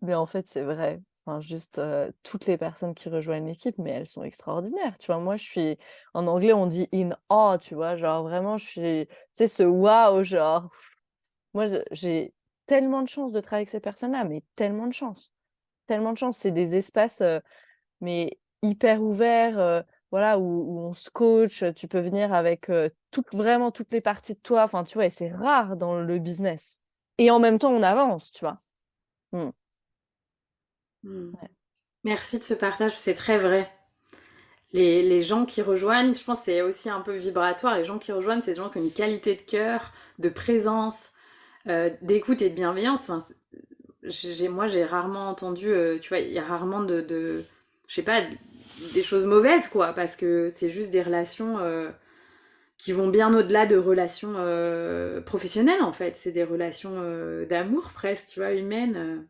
Mais en fait, c'est vrai. Enfin, juste, toutes les personnes qui rejoignent l'équipe, mais elles sont extraordinaires, tu vois. Moi, je suis en anglais, on dit in awe, tu vois, genre vraiment, je suis, tu sais, ce waouh, genre, moi, j'ai tellement de chance de travailler avec ces personnes-là, mais tellement de chance. Tellement de chance. C'est des espaces, mais hyper ouverts, voilà, où on se coach, tu peux venir avec, vraiment toutes les parties de toi, enfin, tu vois? Et c'est rare dans le business. Et en même temps, on avance, tu vois? Mmh. Mm. Ouais. Merci de ce partage, c'est très vrai. Les gens qui rejoignent, je pense que c'est aussi un peu vibratoire. Les gens qui rejoignent, c'est des gens qui ont une qualité de cœur, de présence, d'écoute et de bienveillance. Enfin, moi, j'ai rarement entendu, tu vois, il y a rarement je sais pas, des choses mauvaises, quoi, parce que c'est juste des relations qui vont bien au-delà de relations professionnelles, en fait. C'est des relations d'amour, presque, tu vois, humaines.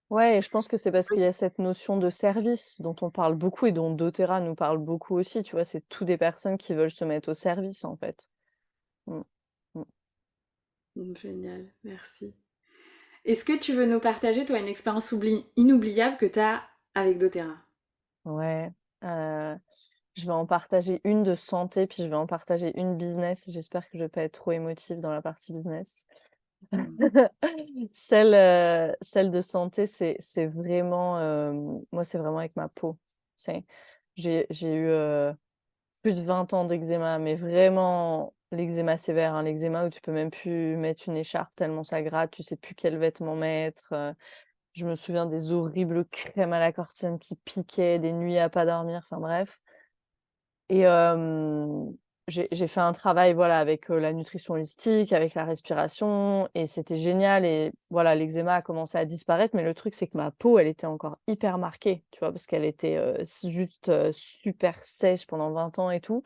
Ouais, et je pense que c'est parce qu'il y a cette notion de service dont on parle beaucoup et dont doTERRA nous parle beaucoup aussi, tu vois? C'est tout des personnes qui veulent se mettre au service, en fait. Mmh. Mmh. Génial, merci. Est-ce que tu veux nous partager, toi, une expérience inoubliable que tu as avec doTERRA? Ouais, je vais en partager une de santé, puis je vais en partager une business. J'espère que je vais pas être trop émotive dans la partie business. Mm. Celle de santé, c'est vraiment, moi, c'est vraiment avec ma peau. Tu sais? J'ai eu, plus de 20 ans d'eczéma, mais vraiment l'eczéma sévère, hein, l'eczéma où tu peux même plus mettre une écharpe tellement ça gratte, tu sais plus quel vêtement mettre, je me souviens des horribles crèmes à la cortine qui piquaient, des nuits à pas dormir, enfin bref. Et j'ai fait un travail, voilà, avec, la nutrition holistique, avec la respiration, et c'était génial, et voilà, l'eczéma a commencé à disparaître, mais le truc, c'est que ma peau, elle était encore hyper marquée, tu vois? Parce qu'elle était, juste, super sèche pendant 20 ans et tout,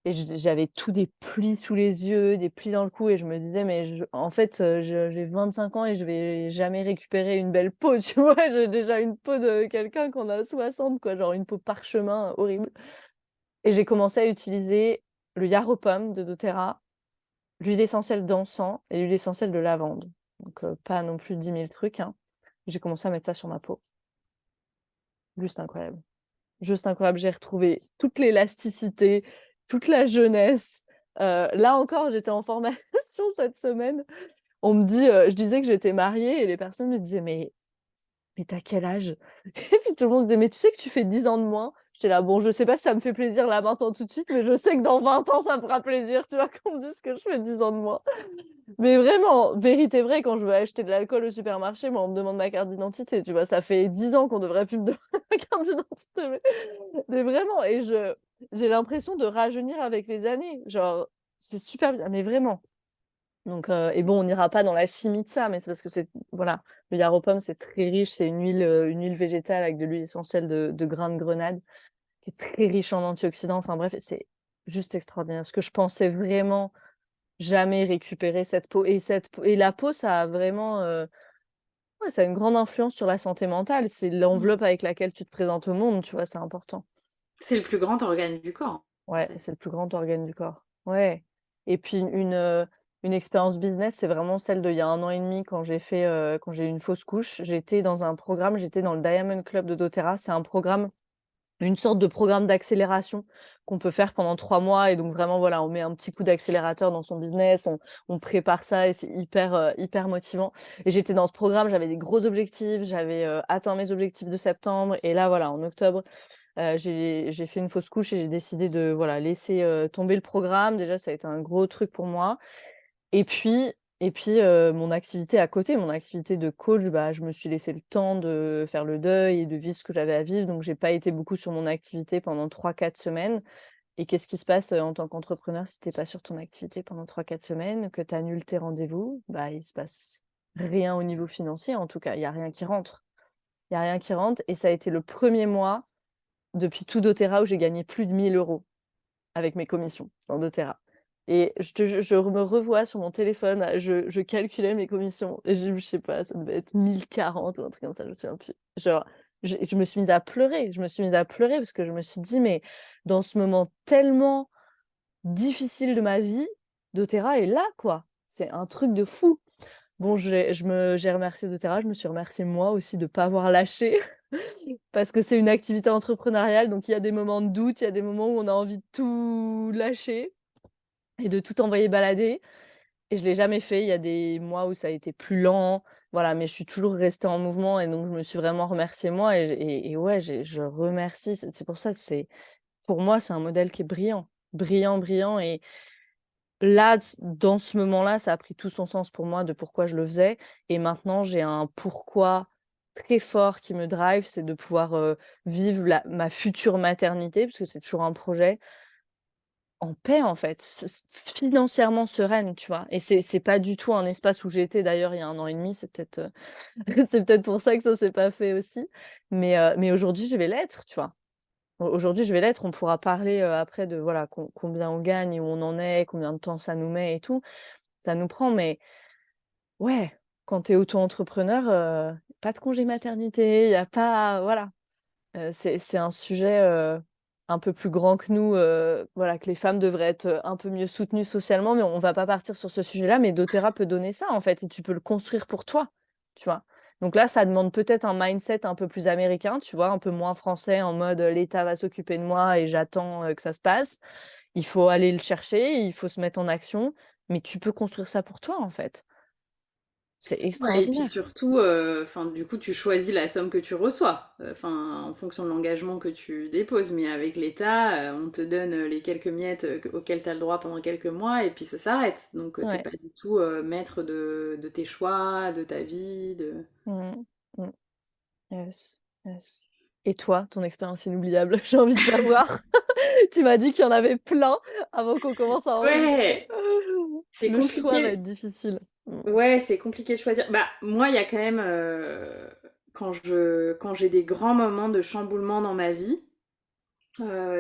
et j'avais tous des plis sous les yeux, des plis dans le cou, et je me disais: «Mais en fait, j'ai 25 ans et je vais jamais récupérer une belle peau», tu vois? J'ai déjà une peau de quelqu'un qu'on a 60, quoi, genre une peau parchemin, horrible. Et j'ai commencé à utiliser le Yaropum de doTERRA, l'huile essentielle d'encens et l'huile essentielle de lavande. Donc pas non plus 10 000 trucs, hein. J'ai commencé à mettre ça sur ma peau. Juste incroyable. Juste incroyable. J'ai retrouvé toute l'élasticité, toute la jeunesse. Là encore, j'étais en formation cette semaine. On me dit, je disais que j'étais mariée et les personnes me disaient: Mais tu quel âge?» Et puis tout le monde disait: «Mais tu sais que tu fais 10 ans de moins?» J'étais là: «Bon, je sais pas si ça me fait plaisir là maintenant tout de suite, mais je sais que dans 20 ans ça me fera plaisir», tu vois? Qu'on me dise que je fais 10 ans de moins. Mais vraiment, vérité vraie, quand je veux acheter de l'alcool au supermarché, moi on me demande ma carte d'identité, tu vois? Ça fait 10 ans qu'on devrait plus me demander ma carte d'identité, mais vraiment, et j'ai l'impression de rajeunir avec les années, genre, c'est super bien, mais vraiment. Donc et bon, on n'ira pas dans la chimie de ça, mais c'est parce que c'est, voilà, le Yaropom, c'est très riche, c'est une huile végétale avec de l'huile essentielle de grains de grenade, qui est très riche en antioxydants, enfin bref, c'est juste extraordinaire. Parce que je pensais vraiment jamais récupérer cette peau, et la peau, ça a vraiment, ouais, ça a une grande influence sur la santé mentale. C'est Mm. l'enveloppe avec laquelle tu te présentes au monde, tu vois? C'est important. C'est le plus grand organe du corps, en Ouais, fait. c'est le plus grand organe du corps. Ouais, et puis une expérience business, c'est vraiment celle d'il y a 1 an et demi quand j'ai eu une fausse couche. J'étais dans un programme, j'étais dans le Diamond Club de doTERRA. C'est un programme une sorte de programme d'accélération qu'on peut faire pendant 3 mois et donc vraiment, voilà, on met un petit coup d'accélérateur dans son business, on prépare ça et c'est hyper motivant et j'étais dans ce programme, j'avais des gros objectifs, j'avais, atteint mes objectifs de septembre et là, voilà, en octobre, j'ai fait une fausse couche et j'ai décidé de, voilà, laisser, tomber le programme. Déjà, ça a été un gros truc pour moi et puis mon activité à côté, mon activité de coach, bah, je me suis laissé le temps de faire le deuil et de vivre ce que j'avais à vivre, donc j'ai pas été beaucoup sur mon activité pendant 3 4 semaines et qu'est-ce qui se passe, en tant qu'entrepreneur si tu es pas sur ton activité pendant 3 4 semaines, que tu annules tes rendez-vous? Bah, il se passe rien au niveau financier, en tout cas, il y a rien qui rentre. Il y a rien qui rentre et ça a été le premier mois depuis tout doTERRA où j'ai gagné plus de 1 000 € avec mes commissions dans doTERRA et je me revois sur mon téléphone, je calculais mes commissions et je sais pas, ça devait être 1 040 ou un truc comme ça, je me souviens plus. Genre, je me suis mise à pleurer, parce que je me suis dit: «Mais dans ce moment tellement difficile de ma vie, doTERRA est là, quoi». C'est un truc de fou. Bon, j'ai remercié doTERRA, je me suis remerciée moi aussi de pas avoir lâché parce que c'est une activité entrepreneuriale, donc il y a des moments de doute, il y a des moments où on a envie de tout lâcher et de tout envoyer balader et je l'ai jamais fait. Il y a des mois où ça a été plus lent, voilà, mais je suis toujours restée en mouvement et donc je me suis vraiment remerciée moi et ouais, je remercie, c'est pour ça que c'est pour moi, c'est un modèle qui est brillant, brillant et là, dans ce moment-là, ça a pris tout son sens pour moi de pourquoi je le faisais et maintenant j'ai un pourquoi très fort qui me drive, c'est de pouvoir, vivre ma future maternité, parce que c'est toujours un projet, en paix, en fait, financièrement sereine, tu vois? Et c'est pas du tout un espace où j'étais d'ailleurs il y a 1 an et demi, c'est peut-être, c'est peut-être pour ça que ça s'est pas fait aussi. Mais aujourd'hui, je vais l'être, tu vois? Aujourd'hui, je vais l'être, on pourra parler, après de voilà, combien on gagne, où on en est, combien de temps ça nous met et tout, ça nous prend, mais ouais, quand tu es auto-entrepreneur, pas de congé maternité, il y a pas voilà. C'est un sujet, un peu plus grand que nous, voilà, que les femmes devraient être, un peu mieux soutenues socialement, mais on va pas partir sur ce sujet-là, mais doTERRA peut donner ça, en fait et tu peux le construire pour toi, tu vois? Donc là, ça demande peut-être un mindset un peu plus américain, tu vois? Un peu moins français en mode, «L'État va s'occuper de moi et j'attends, que ça se passe». Il faut aller le chercher, il faut se mettre en action, mais tu peux construire ça pour toi, en fait. C'est Ouais, et puis extraordinaire. surtout, enfin, du coup, tu choisis la somme que tu reçois, enfin, en fonction de l'engagement que tu déposes. Mais avec l'État, on te donne les quelques miettes auxquelles tu as le droit pendant quelques mois, et puis ça s'arrête. Donc, t'es Ouais. pas du tout maître de tes choix, de ta vie, de... Mmh mh. Yes, yes. Et toi, ton expérience inoubliable? J'ai envie de savoir. Tu m'as dit qu'il y en avait plein avant qu'on commence à enregistrer. Ouais, c'est Le choix va compliqué. être difficile. Mmh. Ouais, c'est compliqué de choisir. Bah, moi, il y a quand même, quand j'ai des grands moments de chamboulement dans ma vie,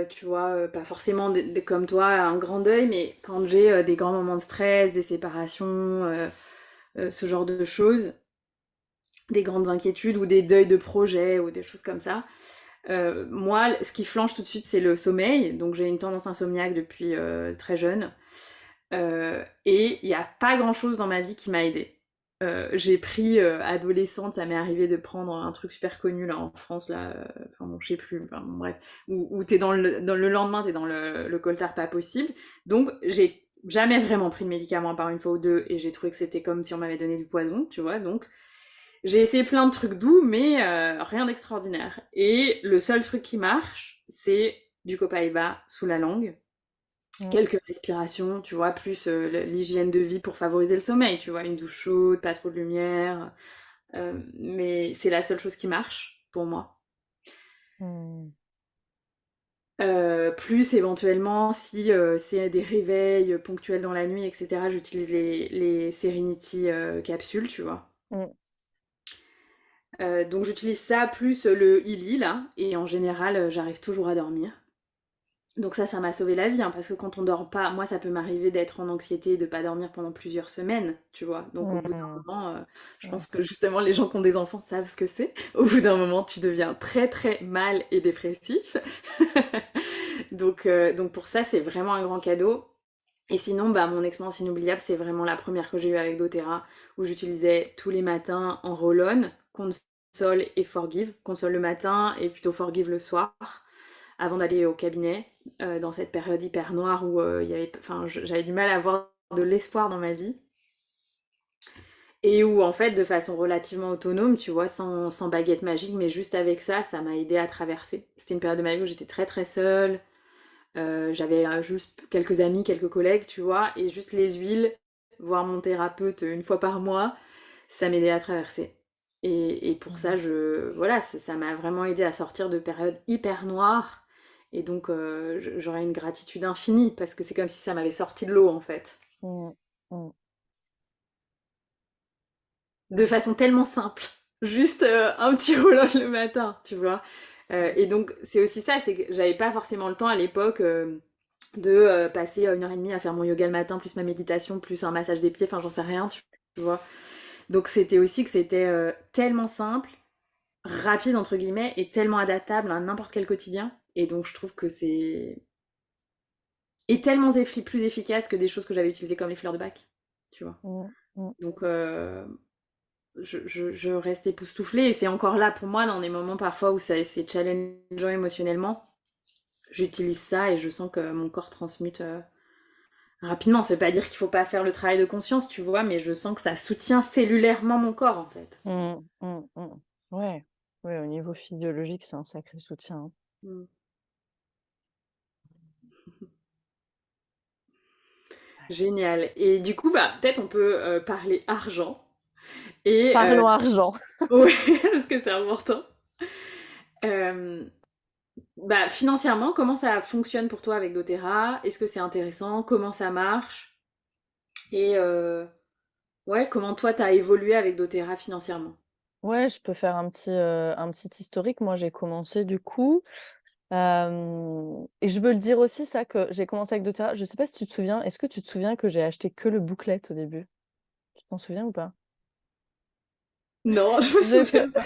tu vois, pas forcément comme toi, un grand deuil, mais quand j'ai des grands moments de stress, des séparations, ce genre de choses, des grandes inquiétudes ou des deuils de projet ou des choses comme ça, moi, ce qui flanche tout de suite, c'est le sommeil. Donc j'ai une tendance insomniaque depuis très jeune. Et il n'y a pas grand-chose dans ma vie qui m'a aidée. J'ai pris adolescente, ça m'est arrivé de prendre un truc super connu là en France là, enfin bon je sais plus, enfin bon, bref, où t'es dans le lendemain t'es dans le coltard pas possible. Donc j'ai jamais vraiment pris de médicaments à part une fois ou deux et j'ai trouvé que c'était comme si on m'avait donné du poison, tu vois. Donc j'ai essayé plein de trucs doux mais rien d'extraordinaire. Et le seul truc qui marche c'est du copaïba sous la langue, Mmh. quelques respirations, tu vois, plus l'hygiène de vie pour favoriser le sommeil, tu vois, une douche chaude, pas trop de lumière, mais c'est la seule chose qui marche pour moi. Mmh. Plus éventuellement, si c'est des réveils ponctuels dans la nuit, etc., j'utilise les Serenity capsules, tu vois. Mmh. Donc j'utilise ça plus le Illy, là, et en général, j'arrive toujours à dormir. Donc ça m'a sauvé la vie, hein, parce que quand on dort pas, moi ça peut m'arriver d'être en anxiété, de pas dormir pendant plusieurs semaines, tu vois. Donc au bout d'un Mmh. moment, je Ouais. pense que justement les gens qui ont des enfants savent ce que c'est. Au bout d'un moment, tu deviens très très mal et dépressif. Donc pour ça, c'est vraiment un grand cadeau. Et sinon, bah, mon expérience inoubliable, c'est vraiment la première que j'ai eue avec doTERRA, où j'utilisais tous les matins en roll-on, console et forgive. Console le matin et plutôt forgive le soir, avant d'aller au cabinet, dans cette période hyper noire où j'avais du mal à avoir de l'espoir dans ma vie. Et où, en fait, de façon relativement autonome, tu vois, sans baguette magique, mais juste avec ça, ça m'a aidé à traverser. C'était une période de ma vie où j'étais très très seule. J'avais juste quelques amis, quelques collègues, tu vois, et juste les huiles, voir mon thérapeute une fois par mois, ça m'aidait à traverser. Et pour ça, voilà, ça m'a vraiment aidé à sortir de périodes hyper noires. Et donc, j'aurais une gratitude infinie parce que c'est comme si ça m'avait sorti de l'eau en fait. Mmh. Mmh. De façon tellement simple. Juste un petit roll le matin, tu vois. Et donc, c'est aussi ça, c'est que j'avais pas forcément le temps à l'époque de passer 1 heure et demie à faire mon yoga le matin, plus ma méditation, plus un massage des pieds, enfin j'en sais rien, tu vois. Donc c'était aussi que c'était tellement simple, rapide entre guillemets, et tellement adaptable à n'importe quel quotidien. Et donc je trouve que c'est... Et tellement plus efficace que des choses que j'avais utilisées comme les fleurs de bac, tu vois. Mmh. Mmh. Donc je reste époustouflée, et c'est encore là pour moi dans des moments parfois où c'est challengeant émotionnellement. J'utilise ça et je sens que mon corps transmute rapidement. Ça veut pas dire qu'il faut pas faire le travail de conscience, tu vois, mais je sens que ça soutient cellulairement mon corps, en fait. Mmh. Mmh. Mmh. Ouais. Ouais, au niveau physiologique, c'est un sacré soutien, hein. Mm. Génial. Et du coup, bah, peut-être on peut parler argent. Et Parlons argent. ouais, parce que c'est important. Euh, Bah, financièrement, comment ça fonctionne pour toi avec doTERRA? Est-ce que c'est intéressant? Comment ça marche? Et ouais, comment toi t'as évolué avec doTERRA financièrement? Ouais, je peux faire un petit historique. Moi, j'ai commencé du coup, et je veux le dire aussi ça, que j'ai commencé avec doTERRA. Je sais pas si tu te souviens, est-ce que tu te souviens que j'ai acheté que le booklet au début? Tu t'en souviens ou pas? Non, je me J'étais souviens pas.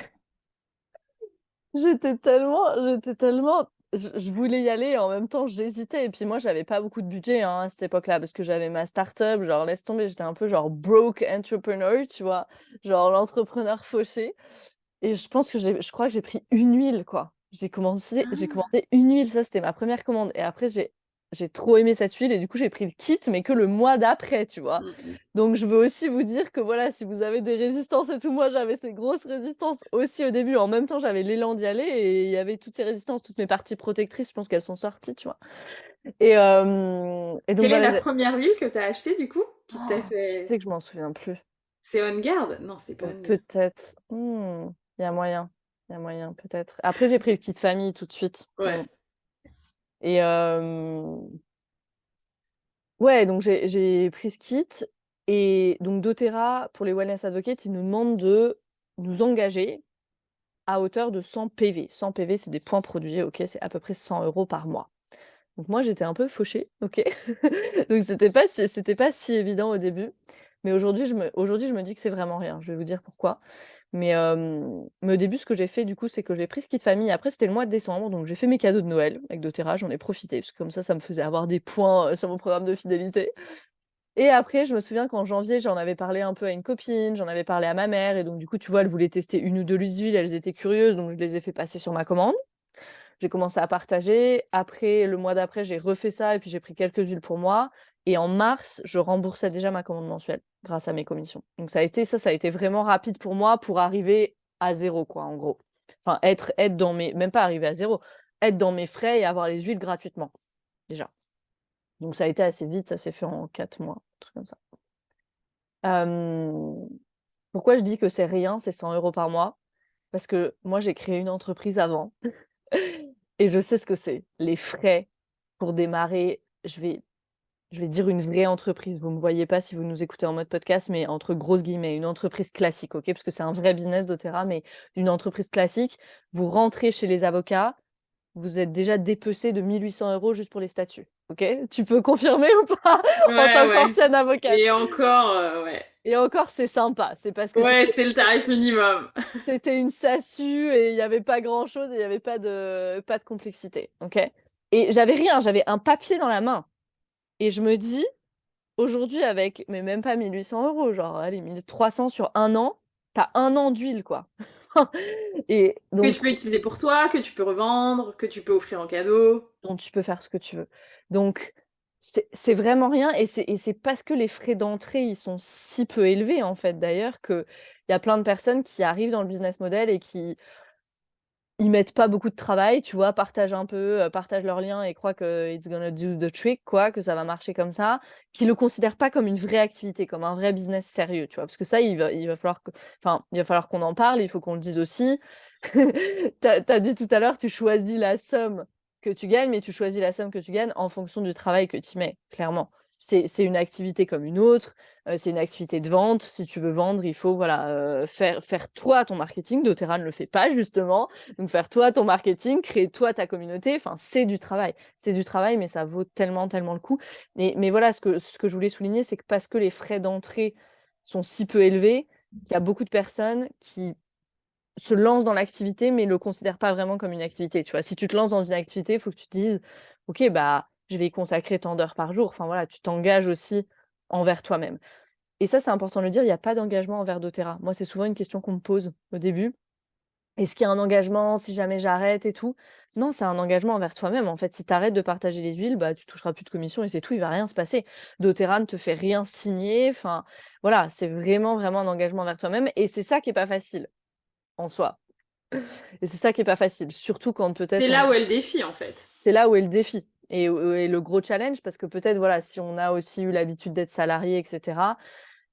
j'étais tellement je voulais y aller et en même temps j'hésitais et puis moi j'avais pas beaucoup de budget, hein, à cette époque-là parce que j'avais ma start-up, genre laisse tomber, j'étais un peu genre broke entrepreneur, tu vois? Genre l'entrepreneur fauché. Et je pense que je crois que j'ai pris une huile, quoi. J'ai commandé une huile, ça, c'était ma première commande et après j'ai trop aimé cette huile et du coup, j'ai pris le kit, mais que le mois d'après, tu vois? Mm, Donc je veux aussi vous dire que, voilà, si vous avez des résistances et tout, moi, j'avais ces grosses résistances aussi au début. En même temps, j'avais l'élan d'y aller et il y avait toutes ces résistances, toutes mes parties protectrices, je pense qu'elles sont sorties, tu vois? Et donc Quelle est voilà, la j'ai première huile que t'as achetée du coup? Qui t'a tu sais fait... que je m'en souviens plus. C'est On Guard? Non, c'est pas On Guard. Peut-être. Il y a moyen. Il y a moyen, peut-être. Après, j'ai pris le kit famille tout de suite. Ouais. Et ouais, donc j'ai pris ce kit et donc doTERRA, pour les wellness advocates, ils nous demandent de nous engager à hauteur de 100 PV. 100 PV, c'est des points produits, OK? C'est à peu près 100 € par mois. Donc moi, j'étais un peu fauchée, OK? Donc c'était pas si évident au début. Mais aujourd'hui, je me dis que c'est vraiment rien. Je vais vous dire pourquoi. Mais au début, ce que j'ai fait, du coup, c'est que j'ai pris ce kit famille. Après, c'était le mois de décembre, donc j'ai fait mes cadeaux de Noël avec doTERRA. J'en ai profité parce que comme ça me faisait avoir des points, sur mon programme de fidélité. Et après, je me souviens qu'en janvier, j'en avais parlé un peu à une copine, j'en avais parlé à ma mère et donc du coup, tu vois, elle voulait tester une ou 2 huiles, elles étaient curieuses, donc je les ai fait passer sur ma commande. J'ai commencé à partager. Après, le mois d'après, j'ai refait ça et puis j'ai pris quelques huiles pour moi. Et en mars, je remboursais déjà ma commande mensuelle grâce à mes commissions. Donc ça a été vraiment rapide pour moi pour arriver à zéro, quoi, en gros. Enfin, être dans mes, même pas arriver à zéro, être dans mes frais et avoir les huiles gratuitement, déjà. Donc ça a été assez vite, ça s'est fait en 4 mois, un truc comme ça. Euh, Pourquoi je dis que c'est rien, c'est 100 € par mois? Parce que moi, j'ai créé une entreprise avant. Et je sais ce que c'est. Les frais pour démarrer, je vais dire une vraie entreprise. Vous ne me voyez pas si vous nous écoutez en mode podcast, mais entre grosses guillemets, une entreprise classique, OK? Parce que c'est un vrai business doTERRA, mais une entreprise classique, vous rentrez chez les avocats, vous êtes déjà dépecé de 1 800 € juste pour les statuts, OK? Tu peux confirmer ou pas en Ouais, tant ouais. qu'ancienne avocate? Et encore, ouais. Et encore, c'est sympa, c'est parce que Ouais, c'est le tarif minimum. c'était une SASU et il y avait pas grand-chose et il y avait pas de complexité, OK? Et j'avais rien, j'avais un papier dans la main et je me dis: aujourd'hui avec mais même pas 1 800 €, genre allez 1 300 sur 1 an, tu as 1 an d'huile quoi. Et Que donc tu peux utiliser pour toi, que tu peux revendre, que tu peux offrir en cadeau. dont tu peux faire ce que tu veux. Donc c'est vraiment rien et c'est parce que les frais d'entrée, ils sont si peu élevés en fait d'ailleurs qu'il y a plein de personnes qui arrivent dans le business model et qui ils mettent pas beaucoup de travail, tu vois? Partagent un peu, partagent leurs liens et croient que it's gonna do the trick quoi, que ça va marcher comme ça, qui le considèrent pas comme une vraie activité, comme un vrai business sérieux, tu vois? Parce que ça, il va falloir que enfin, il va falloir qu'on en parle, il faut qu'on le dise aussi. Tu as dit tout à l'heure, tu choisis la somme que tu gagnes, mais tu choisis la somme que tu gagnes en fonction du travail que tu y mets, clairement. C'est une activité comme une autre, c'est une activité de vente. Si tu veux vendre, il faut voilà, faire toi ton marketing. doTERRA ne le fait pas justement. Donc faire toi ton marketing, créer toi ta communauté, enfin c'est du travail. C'est du travail, mais ça vaut tellement, tellement le coup. Mais voilà, ce que je voulais souligner, c'est que parce que les frais d'entrée sont si peu élevés, qu'il y a beaucoup de personnes qui se lancent dans l'activité, mais le considèrent pas vraiment comme une activité, tu vois? Si tu te lances dans une activité, il faut que tu te dises: «OK, bah, je vais y consacrer tant d'heures par jour». Enfin voilà, tu t'engages aussi envers toi-même. Et ça, c'est important de le dire, il y a pas d'engagement envers doTERRA. Moi, c'est souvent une question qu'on me pose au début. Est-ce qu'il y a un engagement si jamais j'arrête et tout? Non, c'est un engagement envers toi-même. En fait, si tu arrêtes de partager les huiles, bah, tu toucheras plus de commission et c'est tout, il va rien se passer. doTERRA ne te fait rien signer. Enfin, voilà, c'est vraiment, vraiment un engagement envers toi-même et c'est ça qui est pas facile en soi. Et c'est ça qui est pas facile, surtout quand C'est peut-être on là où elle défie en fait. c'est là où est le défi et le gros challenge parce que peut-être, voilà, si on a aussi eu l'habitude d'être salarié et cetera,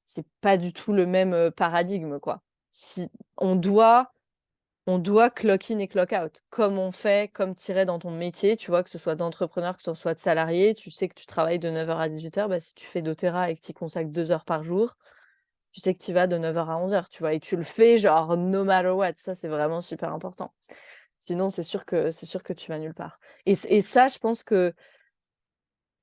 c'est pas du tout le même, paradigme, quoi. Si on doit clock in et clock out, comme on fait, comme tu irais dans ton métier, tu vois? Que ce soit d'entrepreneur, que ce soit de salarié, tu sais que tu travailles de 9 heures à 18 heures. Bah, si tu fais doTERRA et que tu y consacres 2 heures par jour, tu sais que tu y vas de 9 heures à 11 heures, tu vois? Et tu le fais genre no matter what, ça, c'est vraiment super important. Sinon, c'est sûr que tu vas nulle part. Et ça, je pense que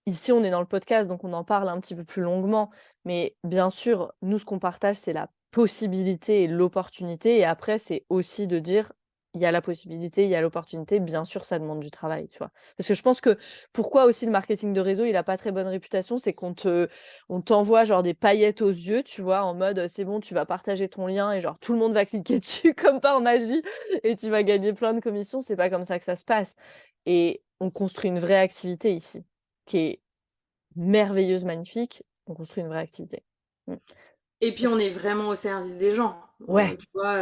ici, on est dans le podcast, donc on en parle un petit peu plus longuement. Mais bien sûr, nous, ce qu'on partage, c'est la possibilité et l'opportunité. Et après, c'est aussi de dire, il y a la possibilité, il y a l'opportunité. Bien sûr, ça demande du travail, tu vois. Parce que je pense que pourquoi aussi le marketing de réseau, il n'a pas très bonne réputation, c'est on t'envoie genre des paillettes aux yeux, tu vois, en mode, c'est bon, tu vas partager ton lien et genre tout le monde va cliquer dessus comme par magie et tu vas gagner plein de commissions. C'est pas comme ça que ça se passe. Et on construit une vraie activité ici, qui est merveilleuse, magnifique, on construit une vraie activité. Mmh. Et Ça puis on c'est est vraiment au service des gens. ouais, Tu vois,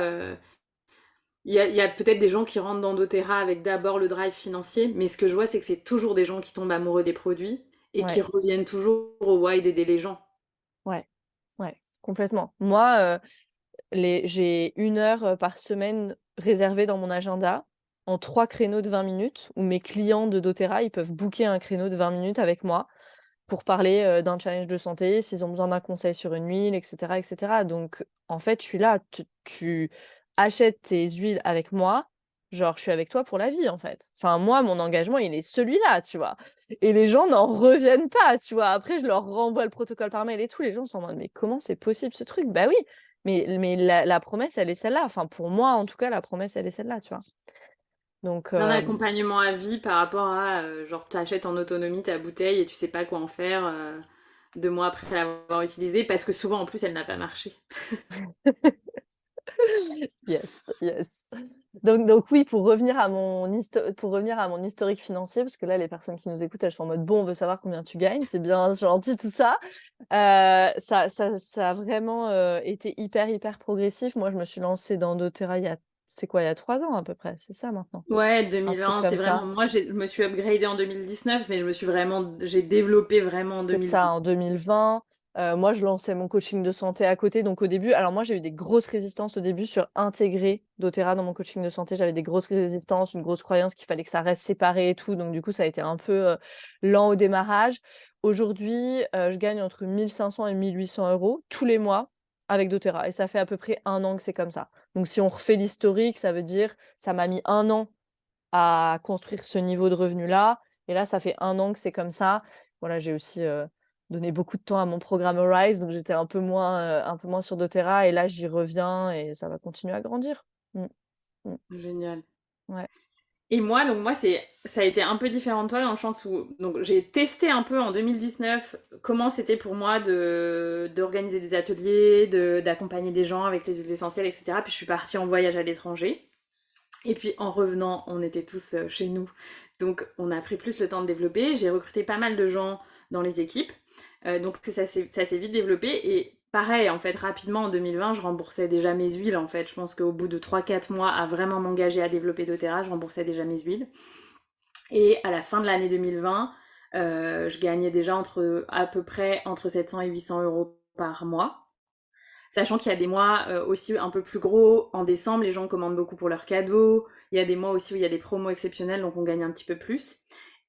il y a peut-être des gens qui rentrent dans doTERRA avec d'abord le drive financier, mais ce que je vois, c'est que c'est toujours des gens qui tombent amoureux des produits et qui ouais, reviennent toujours au why d'aider les gens. ouais, ouais, complètement. Moi, j'ai 1 heure, par semaine réservée dans mon agenda, en 3 créneaux de 20 minutes où mes clients de doTERRA, ils peuvent booker un créneau de 20 minutes avec moi pour parler, d'un challenge de santé, s'ils ont besoin d'un conseil sur une huile et cetera et cetera. Donc en fait, je suis là, tu achètes tes huiles avec moi, genre je suis avec toi pour la vie, en fait. Enfin moi, mon engagement, il est celui-là, tu vois? Et les gens n'en reviennent pas, tu vois? Après je leur renvoie le protocole par mail et tout, les gens sont en mode: «Mais comment c'est possible ce truc?» Bah oui, mais la promesse, elle est celle-là. Enfin pour moi, en tout cas, la promesse, elle est celle-là, tu vois? Donc Un accompagnement à vie par rapport à, genre, tu achètes en autonomie ta bouteille et tu sais pas quoi en faire 2 mois après l'avoir utilisée, parce que souvent en plus elle n'a pas marché. yes, yes. Donc oui, pour revenir à mon historique financier, parce que là, les personnes qui nous écoutent, elles sont en mode: «Bon, on veut savoir combien tu gagnes, c'est bien gentil tout ça». Ça a vraiment, été hyper, hyper progressif. Moi, je me suis lancée dans doTERRA c'est quoi? Il y a 3 ans à peu près, c'est ça maintenant? Ouais, Un truc 2020, c'est comme vraiment. ça. Moi, je me suis upgradée en 2019, mais j'ai développé vraiment en C'est 2020. ça, en 2020. Moi, je lançais mon coaching de santé à côté. Donc, au début, alors moi, j'ai eu des grosses résistances au début sur intégrer doTERRA dans mon coaching de santé. J'avais des grosses résistances, une grosse croyance qu'il fallait que ça reste séparé et tout. Donc, du coup, ça a été un peu lent au démarrage. Aujourd'hui, je gagne entre 1 500 et 1 800 € tous les mois avec doTERRA. Et ça fait à peu près 1 an que c'est comme ça. Donc, si on refait l'historique, ça veut dire ça m'a mis 1 an à construire ce niveau de revenu-là. Et là, ça fait 1 an que c'est comme ça. Voilà, j'ai aussi, donné beaucoup de temps à mon programme Rise, donc j'étais un peu moins sur doTERRA et là, j'y reviens et ça va continuer à grandir. Mmh, mmh, Génial. ouais. Et moi, donc moi, ça a été un peu différent de toi dans le sens où donc j'ai testé un peu en 2019 comment c'était pour moi d'organiser des ateliers, d'accompagner des gens avec les huiles essentielles, etc. Puis je suis partie en voyage à l'étranger. Et puis en revenant, on était tous chez nous. Donc on a pris plus le temps de développer. J'ai recruté pas mal de gens dans les équipes. Donc ça s'est vite développé. Et pareil, en fait, rapidement en 2020, je remboursais déjà mes huiles. En fait, je pense qu'au bout de 3 4 mois à vraiment m'engager à développer doTERRA, je remboursais déjà mes huiles. Et à la fin de l'année 2020, je gagnais déjà à peu près entre 700 et 800 euros par mois. Sachant qu'il y a des mois aussi un peu plus gros. En décembre, les gens commandent beaucoup pour leurs cadeaux. Il y a des mois aussi où il y a des promos exceptionnels, donc on gagne un petit peu plus.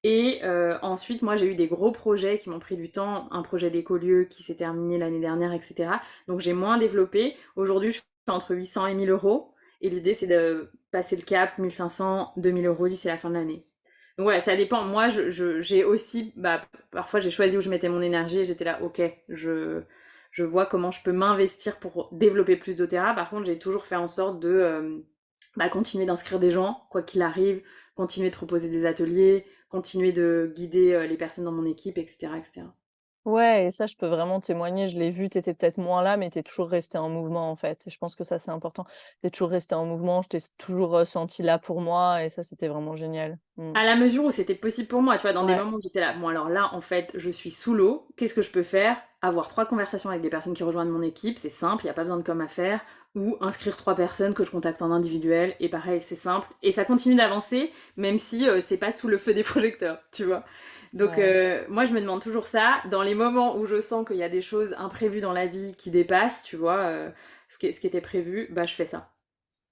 Et ensuite, moi, j'ai eu des gros projets qui m'ont pris du temps. Un projet d'écolieu qui s'est terminé l'année dernière, etc. Donc j'ai moins développé. Aujourd'hui, je suis entre 800 et 1000 euros. Et l'idée, c'est de passer le cap 1500, 2000 euros d'ici la fin de l'année. Donc voilà, ça dépend. Moi, j'ai aussi, parfois j'ai choisi où je mettais mon énergie et j'étais là, ok, je vois comment je peux m'investir pour développer plus d'Otera. Par contre, j'ai toujours fait en sorte de continuer d'inscrire des gens, quoi qu'il arrive, continuer de proposer des ateliers, continuer de guider les personnes dans mon équipe, etc., etc. Ouais, et ça, je peux vraiment témoigner. Je l'ai vu, tu étais peut-être moins là, mais tu es toujours resté en mouvement, en fait. Et je pense que ça, c'est important. Tu es toujours resté en mouvement, je t'ai toujours senti là pour moi, et ça, c'était vraiment génial. À la mesure où c'était possible pour moi, tu vois, dans des Ouais, moments où j'étais là, bon alors là, en fait, je suis sous l'eau, qu'est-ce que je peux faire? Avoir 3 conversations avec des personnes qui rejoignent mon équipe, c'est simple, il n'y a pas besoin de com à faire, ou inscrire 3 personnes que je contacte en individuel, et pareil, c'est simple, et ça continue d'avancer, même si c'est pas sous le feu des projecteurs, tu vois. Donc ouais, moi, je me demande toujours ça, dans les moments où je sens qu'il y a des choses imprévues dans la vie qui dépassent, tu vois, ce qui était prévu, bah je fais ça.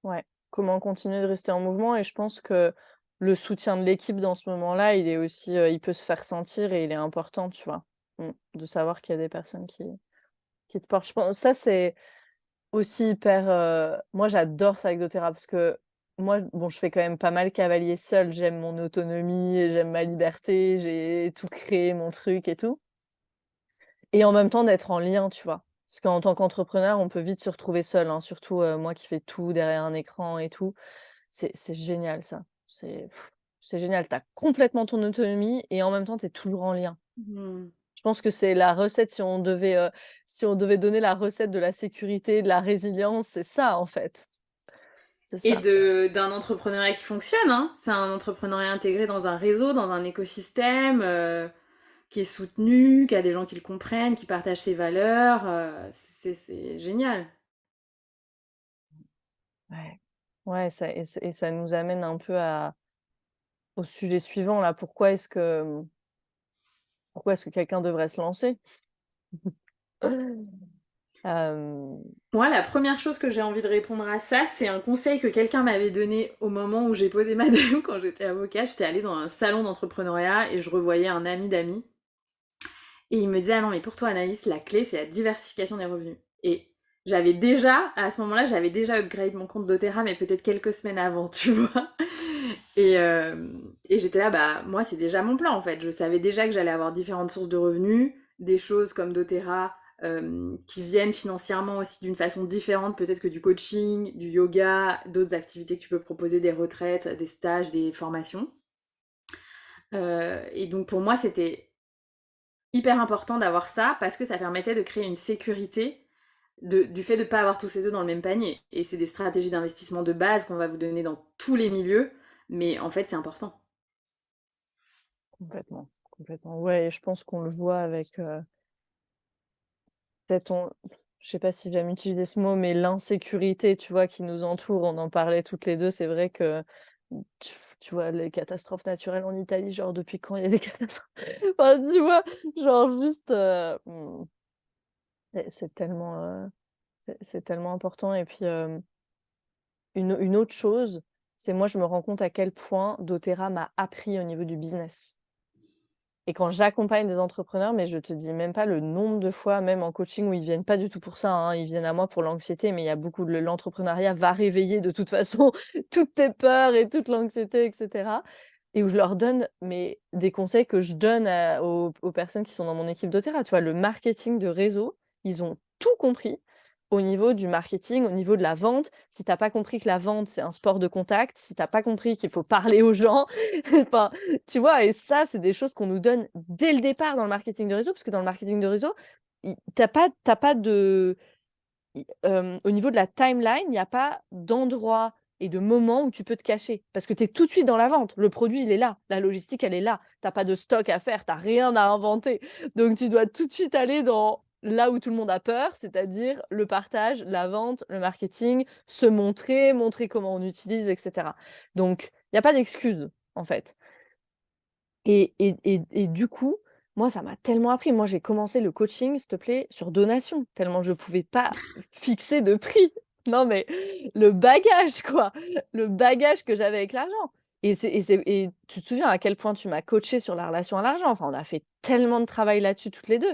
ouais. Comment continuer de rester en mouvement? Et je pense que le soutien de l'équipe dans ce moment-là, il est aussi, il peut se faire sentir et il est important, tu vois? De savoir qu'il y a des personnes qui te portent. Je pense ça, c'est aussi hyper, moi j'adore ça avec doTERRA parce que moi, bon, je fais quand même pas mal cavalier seul. J'aime mon autonomie et j'aime ma liberté, j'ai tout créé, mon truc et tout, et en même temps d'être en lien, tu vois? Parce qu'en tant qu'entrepreneur, on peut vite se retrouver seul, hein, surtout, moi qui fais tout derrière un écran et tout. C'est génial ça. C'est génial. Tu as complètement ton autonomie et en même temps, tu es toujours en lien. Hmm. Je pense que c'est la recette si on devait donner la recette de la sécurité, de la résilience, c'est ça en fait. C'est Et ça. d'un entrepreneuriat qui fonctionne, hein. C'est un entrepreneuriat intégré dans un réseau, dans un écosystème, qui est soutenu, qui a des gens qui le comprennent, qui partagent ses valeurs. C'est génial. Ouais. Ouais, ça nous amène un peu au sujet suivant là. Pourquoi est-ce que quelqu'un devrait se lancer? Hem, Moi, la première chose que j'ai envie de répondre à ça, c'est un conseil que quelqu'un m'avait donné au moment où j'ai posé ma dème quand j'étais avocat. J'étais allée dans un salon d'entrepreneuriat et je revoyais un ami d'amis. Et il me disait, ah non, mais pour toi, Anaïs, la clé, c'est la diversification des revenus. Et j'avais déjà, à ce moment-là, j'avais déjà upgrade mon compte doTERRA, mais peut-être quelques semaines avant, tu vois. Et j'étais là, bah, moi, c'est déjà mon plan, en fait. Je savais déjà que j'allais avoir différentes sources de revenus, des choses comme doTERRA, qui viennent financièrement aussi d'une façon différente, peut-être que du coaching, du yoga, d'autres activités que tu peux proposer, des retraites, des stages, des formations. Et donc, pour moi, c'était hyper important d'avoir ça parce que ça permettait de créer une sécurité du fait de ne pas avoir tous ces œufs dans le même panier. Et c'est des stratégies d'investissement de base qu'on va vous donner dans tous les milieux, mais en fait c'est important. Complètement, complètement. Ouais, et je pense qu'on le voit avec, peut-être je sais pas si j'aime utiliser ce mot, mais l'insécurité, tu vois, qui nous entoure. On en parlait toutes les 2. C'est vrai que, tu vois, les catastrophes naturelles en Italie, genre depuis quand il y a des catastrophes? Enfin, tu vois? Genre juste, c'est tellement, c'est tellement important. Et puis, une autre chose, c'est moi, je me rends compte à quel point doTERRA m'a appris au niveau du business. Et quand j'accompagne des entrepreneurs, mais je te dis même pas le nombre de fois, même en coaching, où ils viennent pas du tout pour ça, hein, ils viennent à moi pour l'anxiété, mais il y a beaucoup de l'entrepreneuriat va réveiller de toute façon toutes tes peurs et toute l'anxiété, et cetera, et où je leur donne mais des conseils que je donne aux personnes qui sont dans mon équipe doTERRA. Tu vois? Le marketing de réseau, ils ont tout compris. au niveau du marketing, au niveau de la vente. Si tu as pas compris que la vente, c'est un sport de contact, si tu as pas compris qu'il faut parler aux gens, enfin, tu vois? Et ça, c'est des choses qu'on nous donne dès le départ dans le marketing de réseau, parce que dans le marketing de réseau, tu pas de au niveau de la timeline, il n'y a pas d'endroit et de moment où tu peux te cacher. Parce que tu es tout de suite dans la vente. Le produit, il est là. La logistique, elle est là. Tu as pas de stock à faire, tu as rien à inventer. Donc tu dois tout de suite aller dans là où tout le monde a peur, c'est-à-dire le partage, la vente, le marketing, se montrer, montrer comment on utilise, et cetera. Donc il y a pas d'excuse, en fait. Et du coup, moi, ça m'a tellement appris. Moi, j'ai commencé le coaching, s'il te plaît, sur donation, tellement je pouvais pas fixer de prix. Non, mais le bagage, quoi! Le bagage que j'avais avec l'argent. Et tu te souviens à quel point tu m'as coachée sur la relation à l'argent? Enfin, on a fait tellement de travail là-dessus toutes les 2.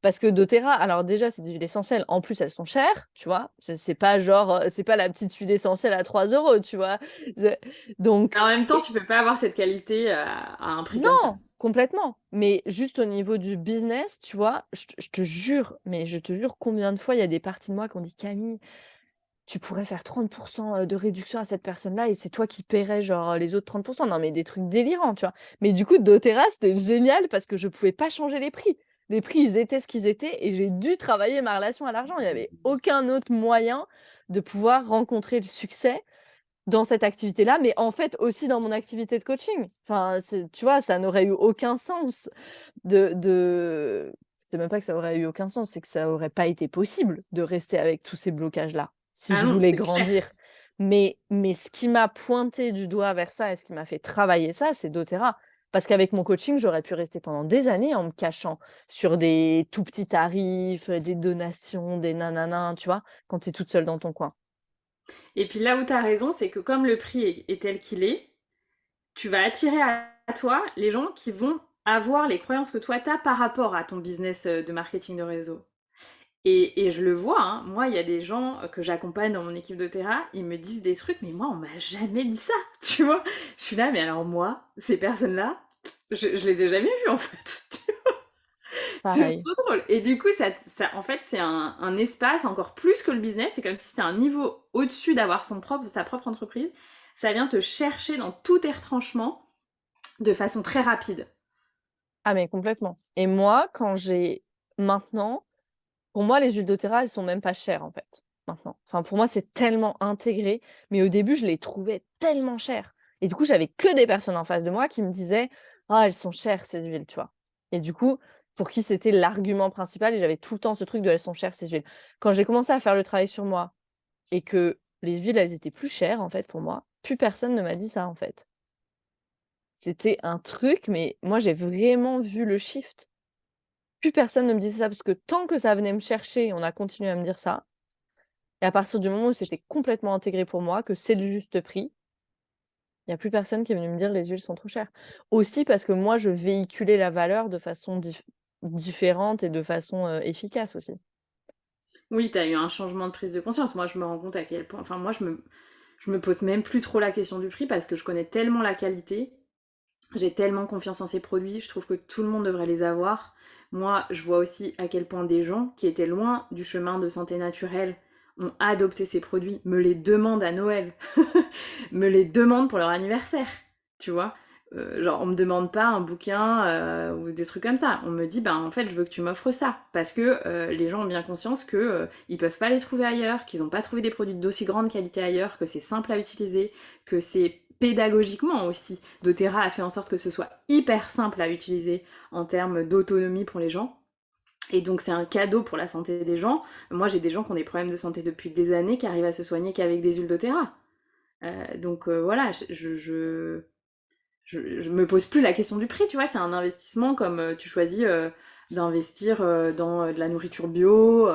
Parce que doTERRA, alors déjà, c'est des huiles essentielles. En plus, elles sont chères, tu vois? C'est pas genre, c'est pas la petite huile essentielle à 3 €, tu vois? Je Mais en donc même temps, tu peux pas avoir cette qualité à un prix comme ça. non, complètement. Mais juste au niveau du business, tu vois, je te jure, mais je te jure combien de fois il y a des parties de moi qui ont dit: «Camille, tu pourrais faire 30 de réduction à cette personne-là et c'est toi qui paierais genre les autres 30. Non mais des trucs délirants, tu vois? Mais du coup, doTERRA, c'était génial parce que je pouvais pas changer les prix. Les prix, ils étaient ce qu'ils étaient et j'ai dû travailler ma relation à l'argent. Il y avait aucun autre moyen de pouvoir rencontrer le succès dans cette activité-là, mais en fait aussi dans mon activité de coaching. Enfin, tu vois, ça n'aurait eu aucun sens de c'est même pas que ça aurait eu aucun sens, c'est que ça aurait pas été possible de rester avec tous ces blocages-là, si Ah je non, voulais c'est clair. grandir. Mais ce qui m'a pointé du doigt vers ça et ce qui m'a fait travailler ça, c'est doTERRA. Parce qu'avec mon coaching, j'aurais pu rester pendant des années en me cachant sur des tout petits tarifs, des donations, des nanana, tu vois? Quand tu es toute seule dans ton coin. Et puis là où tu as raison, c'est que comme le prix est tel qu'il est, tu vas attirer à toi les gens qui vont avoir les croyances que toi tu as par rapport à ton business de marketing de réseau. Et je le vois, hein, moi, il y a des gens que j'accompagne dans mon équipe de terrain, ils me disent des trucs, mais moi, on m'a jamais dit ça, tu vois. Je suis là, mais alors moi, ces personnes-là, je les ai jamais vues, en fait. C'est Pareil. trop drôle. Et du coup, en fait, c'est un espace encore plus que le business. C'est comme si c'était un niveau au-dessus d'avoir sa propre entreprise. Ça vient te chercher dans tous tes retranchements de façon très rapide. Ah mais complètement. Et moi, quand j'ai maintenant, pour moi, les huiles doTERRA, elles sont même pas chères, en fait, maintenant. Enfin, pour moi, c'est tellement intégré, mais au début, je les trouvais tellement chères et du coup, j'avais que des personnes en face de moi qui me disaient: «Ah, elles sont chères ces huiles», tu vois? Et du coup, pour qui c'était l'argument principal et j'avais tout le temps ce truc de: «Elles sont chères ces huiles». Quand j'ai commencé à faire le travail sur moi et que les huiles, elles étaient plus chères, en fait, pour moi, plus personne ne m'a dit ça, en fait. C'était un truc, mais moi, j'ai vraiment vu le shift. Plus personne ne me disait ça parce que tant que ça venait me chercher, on a continué à me dire ça et à partir du moment où c'était complètement intégré pour moi, que c'est le juste prix, il y a plus personne qui est venu me dire: «Les huiles sont trop chères». Aussi parce que moi, je véhiculais la valeur de façon différente et de façon, efficace aussi. Oui, tu as eu un changement de prise de conscience. Moi, je me rends compte à quel point. Enfin, moi, je me pose même plus trop la question du prix parce que je connais tellement la qualité. J'ai tellement confiance en ces produits. Je trouve que tout le monde devrait les avoir. Moi, je vois aussi à quel point des gens qui étaient loin du chemin de santé naturelle ont adopté ces produits, me les demandent à Noël, me les demandent pour leur anniversaire. Tu vois, genre, on me demande pas un bouquin ou des trucs comme ça. On me dit, ben en fait, je veux que tu m'offres ça. Parce que les gens ont bien conscience que ils peuvent pas les trouver ailleurs, qu'ils ont pas trouvé des produits d'aussi grande qualité ailleurs, que c'est simple à utiliser, que c'est pédagogiquement aussi. doTERRA a fait en sorte que ce soit hyper simple à utiliser en termes d'autonomie pour les gens. Et donc c'est un cadeau pour la santé des gens. Moi j'ai des gens qui ont des problèmes de santé depuis des années qui arrivent à se soigner qu'avec des huiles doTERRA. Donc voilà, je me pose plus la question du prix, tu vois, c'est un investissement comme tu choisis d'investir dans de la nourriture bio,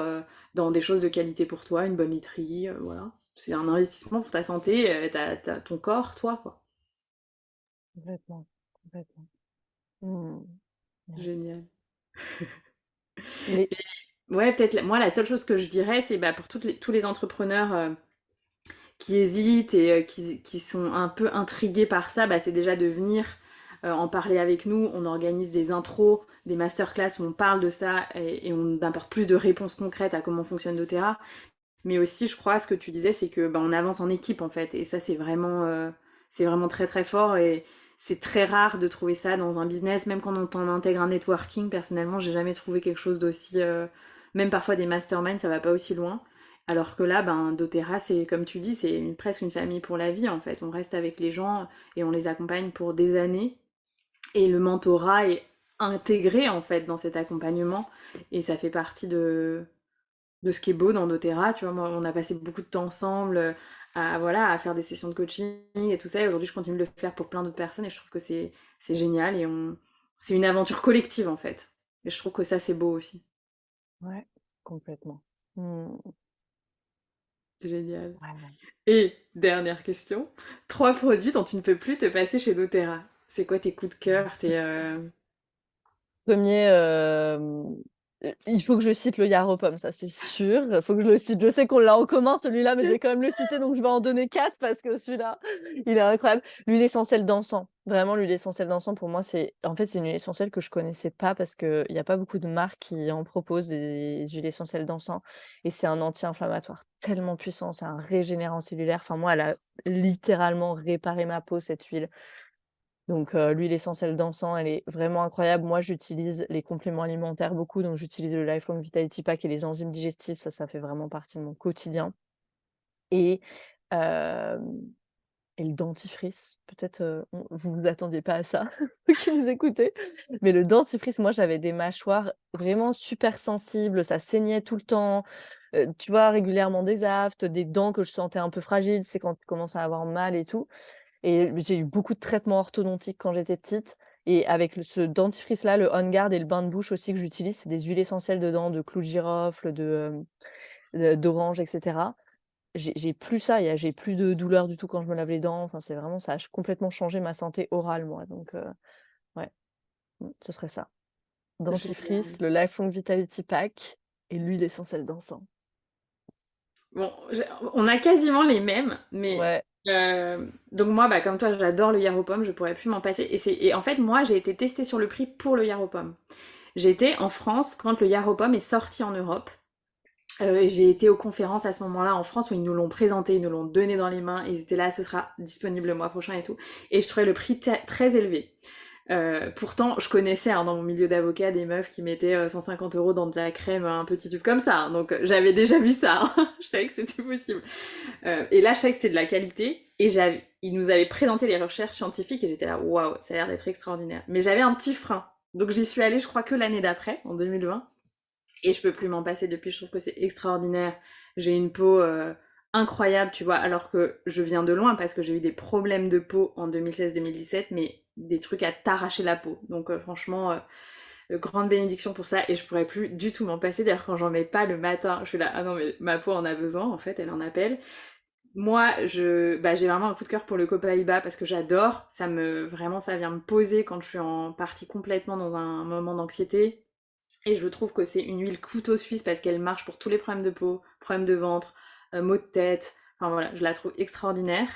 dans des choses de qualité pour toi, une bonne literie, voilà. C'est un investissement pour ta santé, ton corps, toi, quoi. Complètement, complètement. Mmh. Génial. Yes. Les Ouais, peut-être, moi, la seule chose que je dirais, c'est bah, pour tous les entrepreneurs qui hésitent et qui sont un peu intrigués par ça, bah, c'est déjà de venir en parler avec nous. On organise des intros, des masterclass où on parle de ça et on apporte plus de réponses concrètes à comment fonctionne doTERRA. Mais aussi, je crois, ce que tu disais, c'est que bah, on avance en équipe en fait. Et ça, c'est vraiment très très fort. Et c'est très rare de trouver ça dans un business, même quand on intègre un networking. Personnellement, j'ai jamais trouvé quelque chose d'aussi. Même parfois des masterminds, ça va pas aussi loin. Alors que là, ben, doTERRA, c'est comme tu dis, c'est presque une famille pour la vie en fait. On reste avec les gens et on les accompagne pour des années. Et le mentorat est intégré en fait dans cet accompagnement. Et ça fait partie de ce qui est beau dans doTERRA. Tu vois, moi, on a passé beaucoup de temps ensemble voilà, à faire des sessions de coaching et tout ça. Et aujourd'hui, je continue de le faire pour plein d'autres personnes et je trouve que c'est génial et c'est une aventure collective en fait. Et je trouve que ça, c'est beau aussi. Ouais, complètement. Mmh. C'est génial. Ouais. Et dernière question, 3 produits dont tu ne peux plus te passer chez doTERRA. C'est quoi tes coups de cœur, Premier, il faut que je cite le Yaropom, ça c'est sûr. Il faut que je le cite. Je sais qu'on l'a en commun celui-là, mais je vais quand même le citer, donc je vais en donner 4 parce que celui-là, il est incroyable. L'huile essentielle d'encens. Vraiment, l'huile essentielle d'encens pour moi, c'est une huile essentielle que je connaissais pas parce qu'il y a pas beaucoup de marques qui en proposent des huiles essentielles d'encens et c'est un anti-inflammatoire tellement puissant, c'est un régénérant cellulaire. Enfin moi, elle a littéralement réparé ma peau cette huile. Donc l'huile essentielle d'encens, elle est vraiment incroyable. Moi, j'utilise les compléments alimentaires beaucoup, donc j'utilise le Lifelong Vitality Pack et les enzymes digestives, ça fait vraiment partie de mon quotidien et hem et le dentifrice, peut-être, vous vous attendiez pas à ça, vous qui nous écoutez, mais le dentifrice, moi, j'avais des mâchoires vraiment super sensibles, ça saignait tout le temps, tu vois, régulièrement des aphtes, des dents que je sentais un peu fragiles, c'est quand tu commences à avoir mal et tout. Et j'ai eu beaucoup de traitements orthodontiques quand j'étais petite et avec ce dentifrice-là, le On Guard et le bain de bouche aussi que j'utilise, c'est des huiles essentielles dedans, de clous de girofle, d'orange et cetera. J'ai plus ça, j'ai plus de douleur du tout quand je me lave les dents, enfin, c'est vraiment ça a complètement changé ma santé orale, moi, donc ouais, ce serait ça. Dentifrice, génial. le Lifelong Vitality Pack et l'huile essentielle d'encens. Bon, on a quasiment les mêmes, mais Ouais. donc moi, bah, comme toi, j'adore le Yaropom, je pourrais plus m'en passer. Et en fait, moi, j'ai été testée sur le prix pour le Yaropom. J'étais en France quand le Yaropom est sorti en Europe. J'ai été aux conférences à ce moment-là en France où ils nous l'ont présenté, ils nous l'ont donné dans les mains, ils étaient là, ce sera disponible le mois prochain et tout. Et je trouvais le prix très élevé. Pourtant, je connaissais dans mon milieu d'avocat des meufs qui mettaient 150 € dans de la crème, un petit tube comme ça. Donc j'avais déjà vu ça. Je savais que c'était possible. Et là, je savais que c'était de la qualité. Et ils nous avaient présenté les recherches scientifiques et j'étais là, waouh, ça a l'air d'être extraordinaire. Mais j'avais un petit frein. Donc j'y suis allée, je crois, que l'année d'après, en 2020. Et je peux plus m'en passer depuis, je trouve que c'est extraordinaire. J'ai une peau incroyable, tu vois, alors que je viens de loin parce que j'ai eu des problèmes de peau en 2016-2017, mais des trucs à t'arracher la peau. Donc franchement, grande bénédiction pour ça et je pourrais plus du tout m'en passer. D'ailleurs, quand j'en mets pas le matin, je suis là, ah non, mais ma peau en a besoin, en fait, elle en appelle. Moi, j'ai vraiment un coup de cœur pour le Copaiba parce que j'adore. Vraiment, ça vient me poser quand je suis en partie complètement dans un moment d'anxiété. Et je trouve que c'est une huile couteau suisse parce qu'elle marche pour tous les problèmes de peau, problèmes de ventre, maux de tête. Enfin voilà, je la trouve extraordinaire.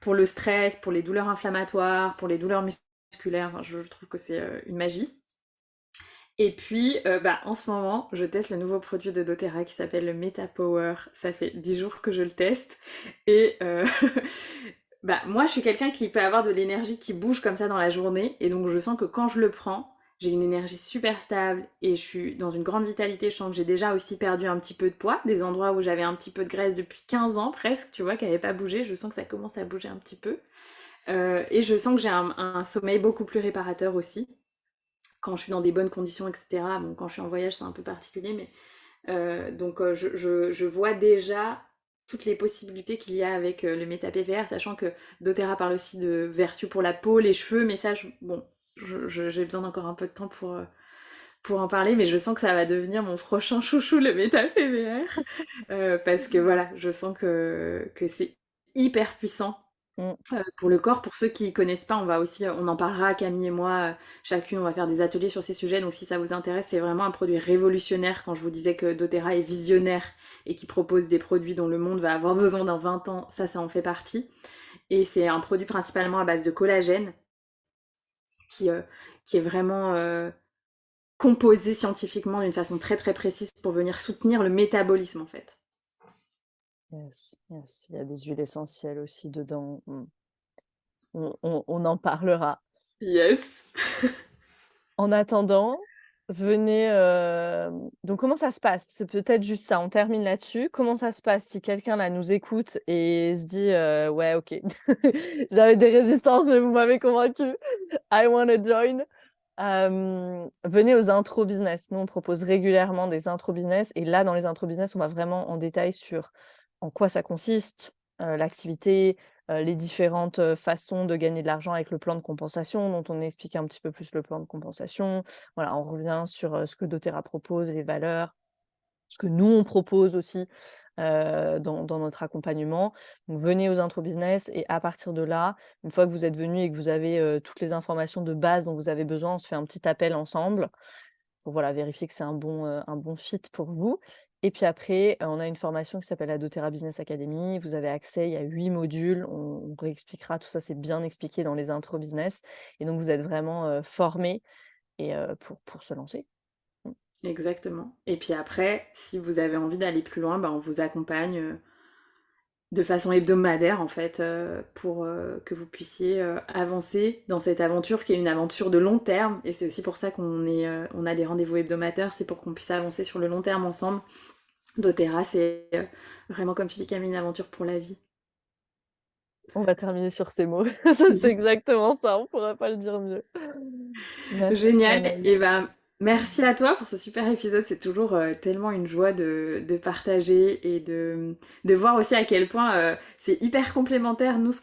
Pour le stress, pour les douleurs inflammatoires, pour les douleurs musculaires, enfin, je trouve que c'est une magie. Et puis, en ce moment, je teste le nouveau produit de doTERRA qui s'appelle le MetaPower. Ça fait 10 jours que je le teste. Et moi, je suis quelqu'un qui peut avoir de l'énergie qui bouge comme ça dans la journée. Et donc, je sens que quand je le prends, j'ai une énergie super stable et je suis dans une grande vitalité. Je sens que j'ai déjà aussi perdu un petit peu de poids. Des endroits où j'avais un petit peu de graisse depuis 15 ans presque, tu vois, qui n'avait pas bougé. Je sens que ça commence à bouger un petit peu. Et je sens que j'ai un sommeil beaucoup plus réparateur aussi quand je suis dans des bonnes conditions, etc. Bon, quand je suis en voyage, c'est un peu particulier, mais je vois déjà toutes les possibilités qu'il y a avec le méta-PVR, sachant que doTERRA parle aussi de vertus pour la peau, les cheveux, mais ça, bon, j'ai besoin d'encore un peu de temps pour en parler, mais je sens que ça va devenir mon prochain chouchou, le méta-PVR, parce que voilà, je sens que c'est hyper puissant Mmh. pour le corps. Pour ceux qui connaissent pas, on en parlera, Camille et moi, chacune, on va faire des ateliers sur ces sujets. Donc si ça vous intéresse, c'est vraiment un produit révolutionnaire. Quand je vous disais que doTERRA est visionnaire et qui propose des produits dont le monde va avoir besoin dans 20 ans, ça en fait partie. Et c'est un produit principalement à base de collagène qui, euh, qui est vraiment composé scientifiquement d'une façon très très précise pour venir soutenir le métabolisme en fait. Yes, yes, il y a des huiles essentielles aussi dedans. On en parlera. Yes. En attendant, venez, donc comment ça se passe? C'est peut-être juste ça, on termine là-dessus. Comment ça se passe si quelqu'un là nous écoute et se dit: «Ouais, OK, j'avais des résistances, mais vous m'avez convaincu. I wanna join». Venez aux intros business. Nous, on propose régulièrement des intros business et là, dans les intros business, on va vraiment en détail sur en quoi ça consiste, l'activité, les différentes, façons de gagner de l'argent avec le plan de compensation dont on explique un petit peu plus le plan de compensation. Voilà, on revient sur, ce que doTERRA propose, les valeurs, ce que nous on propose aussi, dans notre accompagnement. Donc venez aux intros business et à partir de là, une fois que vous êtes venus et que vous avez, toutes les informations de base dont vous avez besoin, on se fait un petit appel ensemble pour voilà, vérifier que c'est un bon fit pour vous et puis après, on a une formation qui s'appelle la doTERRA Business Academy. Vous avez accès, il y a 8 modules, on réexpliquera tout ça, c'est bien expliqué dans les intros business et donc vous êtes vraiment, formés et pour se lancer. Mmh. Exactement. Et puis après, si vous avez envie d'aller plus loin, bah, on vous accompagne de façon hebdomadaire en fait pour que vous puissiez avancer dans cette aventure qui est une aventure de long terme et c'est aussi pour ça on a des rendez-vous hebdomadaires, c'est pour qu'on puisse avancer sur le long terme ensemble. doTERRA c'est vraiment comme tu dis Camille une aventure pour la vie. On va terminer sur ces mots. Ça, c'est exactement ça, on pourrait pas le dire mieux. Merci Génial. Et Anaïs. ben merci à toi pour ce super épisode. C'est toujours tellement une joie de partager et de voir aussi à quel point c'est hyper complémentaire, nous,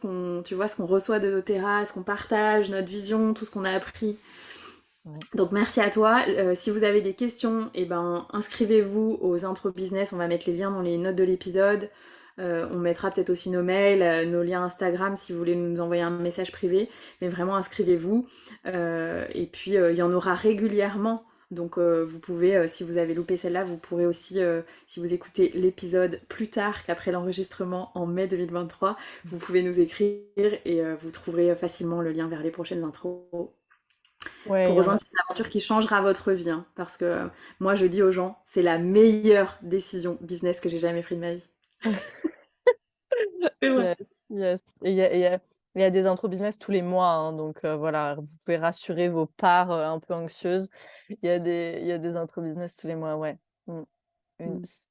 tu vois, ce qu'on reçoit de doTERRA, ce qu'on partage, notre vision, tout ce qu'on a appris. Ouais. Donc merci à toi. Si vous avez des questions, eh ben, inscrivez-vous aux intros business. On va mettre les liens dans les notes de l'épisode. On mettra peut-être aussi nos mails, nos liens Instagram si vous voulez nous envoyer un message privé. Mais vraiment inscrivez-vous. Et puis il y en aura régulièrement. Donc vous pouvez, si vous avez loupé celle-là, vous pourrez aussi, si vous écoutez l'épisode plus tard qu'après l'enregistrement en mai 2023, vous pouvez nous écrire et vous trouverez facilement le lien vers les prochaines intros Ouais, pour il y en a rejoindre cette aventure qui changera votre vie. Hein, parce que moi, je dis aux gens, c'est la meilleure décision business que j'ai jamais prise de ma vie. C'est vrai. yes, yes et il y a des intros business tous les mois, hein, donc voilà, vous pouvez rassurer vos parts, un peu anxieuses. Il y a des intros business tous les mois, ouais. Mmh. Une Mm, s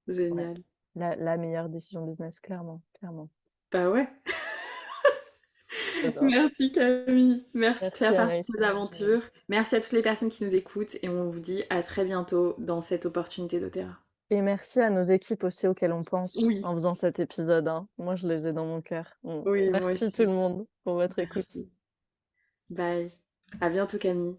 Ouais, génial. la meilleure décision business, clairement, clairement. Bah ouais. J'adore. Merci Camille. Merci de Merci faire partie de Anaïs. cette aventure. Merci à toutes les personnes qui nous écoutent et on vous dit à très bientôt dans cette opportunité doTERRA. Et merci à nos équipes aussi auxquelles on pense Oui, en faisant cet épisode, hein. Moi, je les ai dans mon cœur. oui, moi Merci tout le aussi. monde pour votre écoute. Merci. Bye. À bientôt Camille.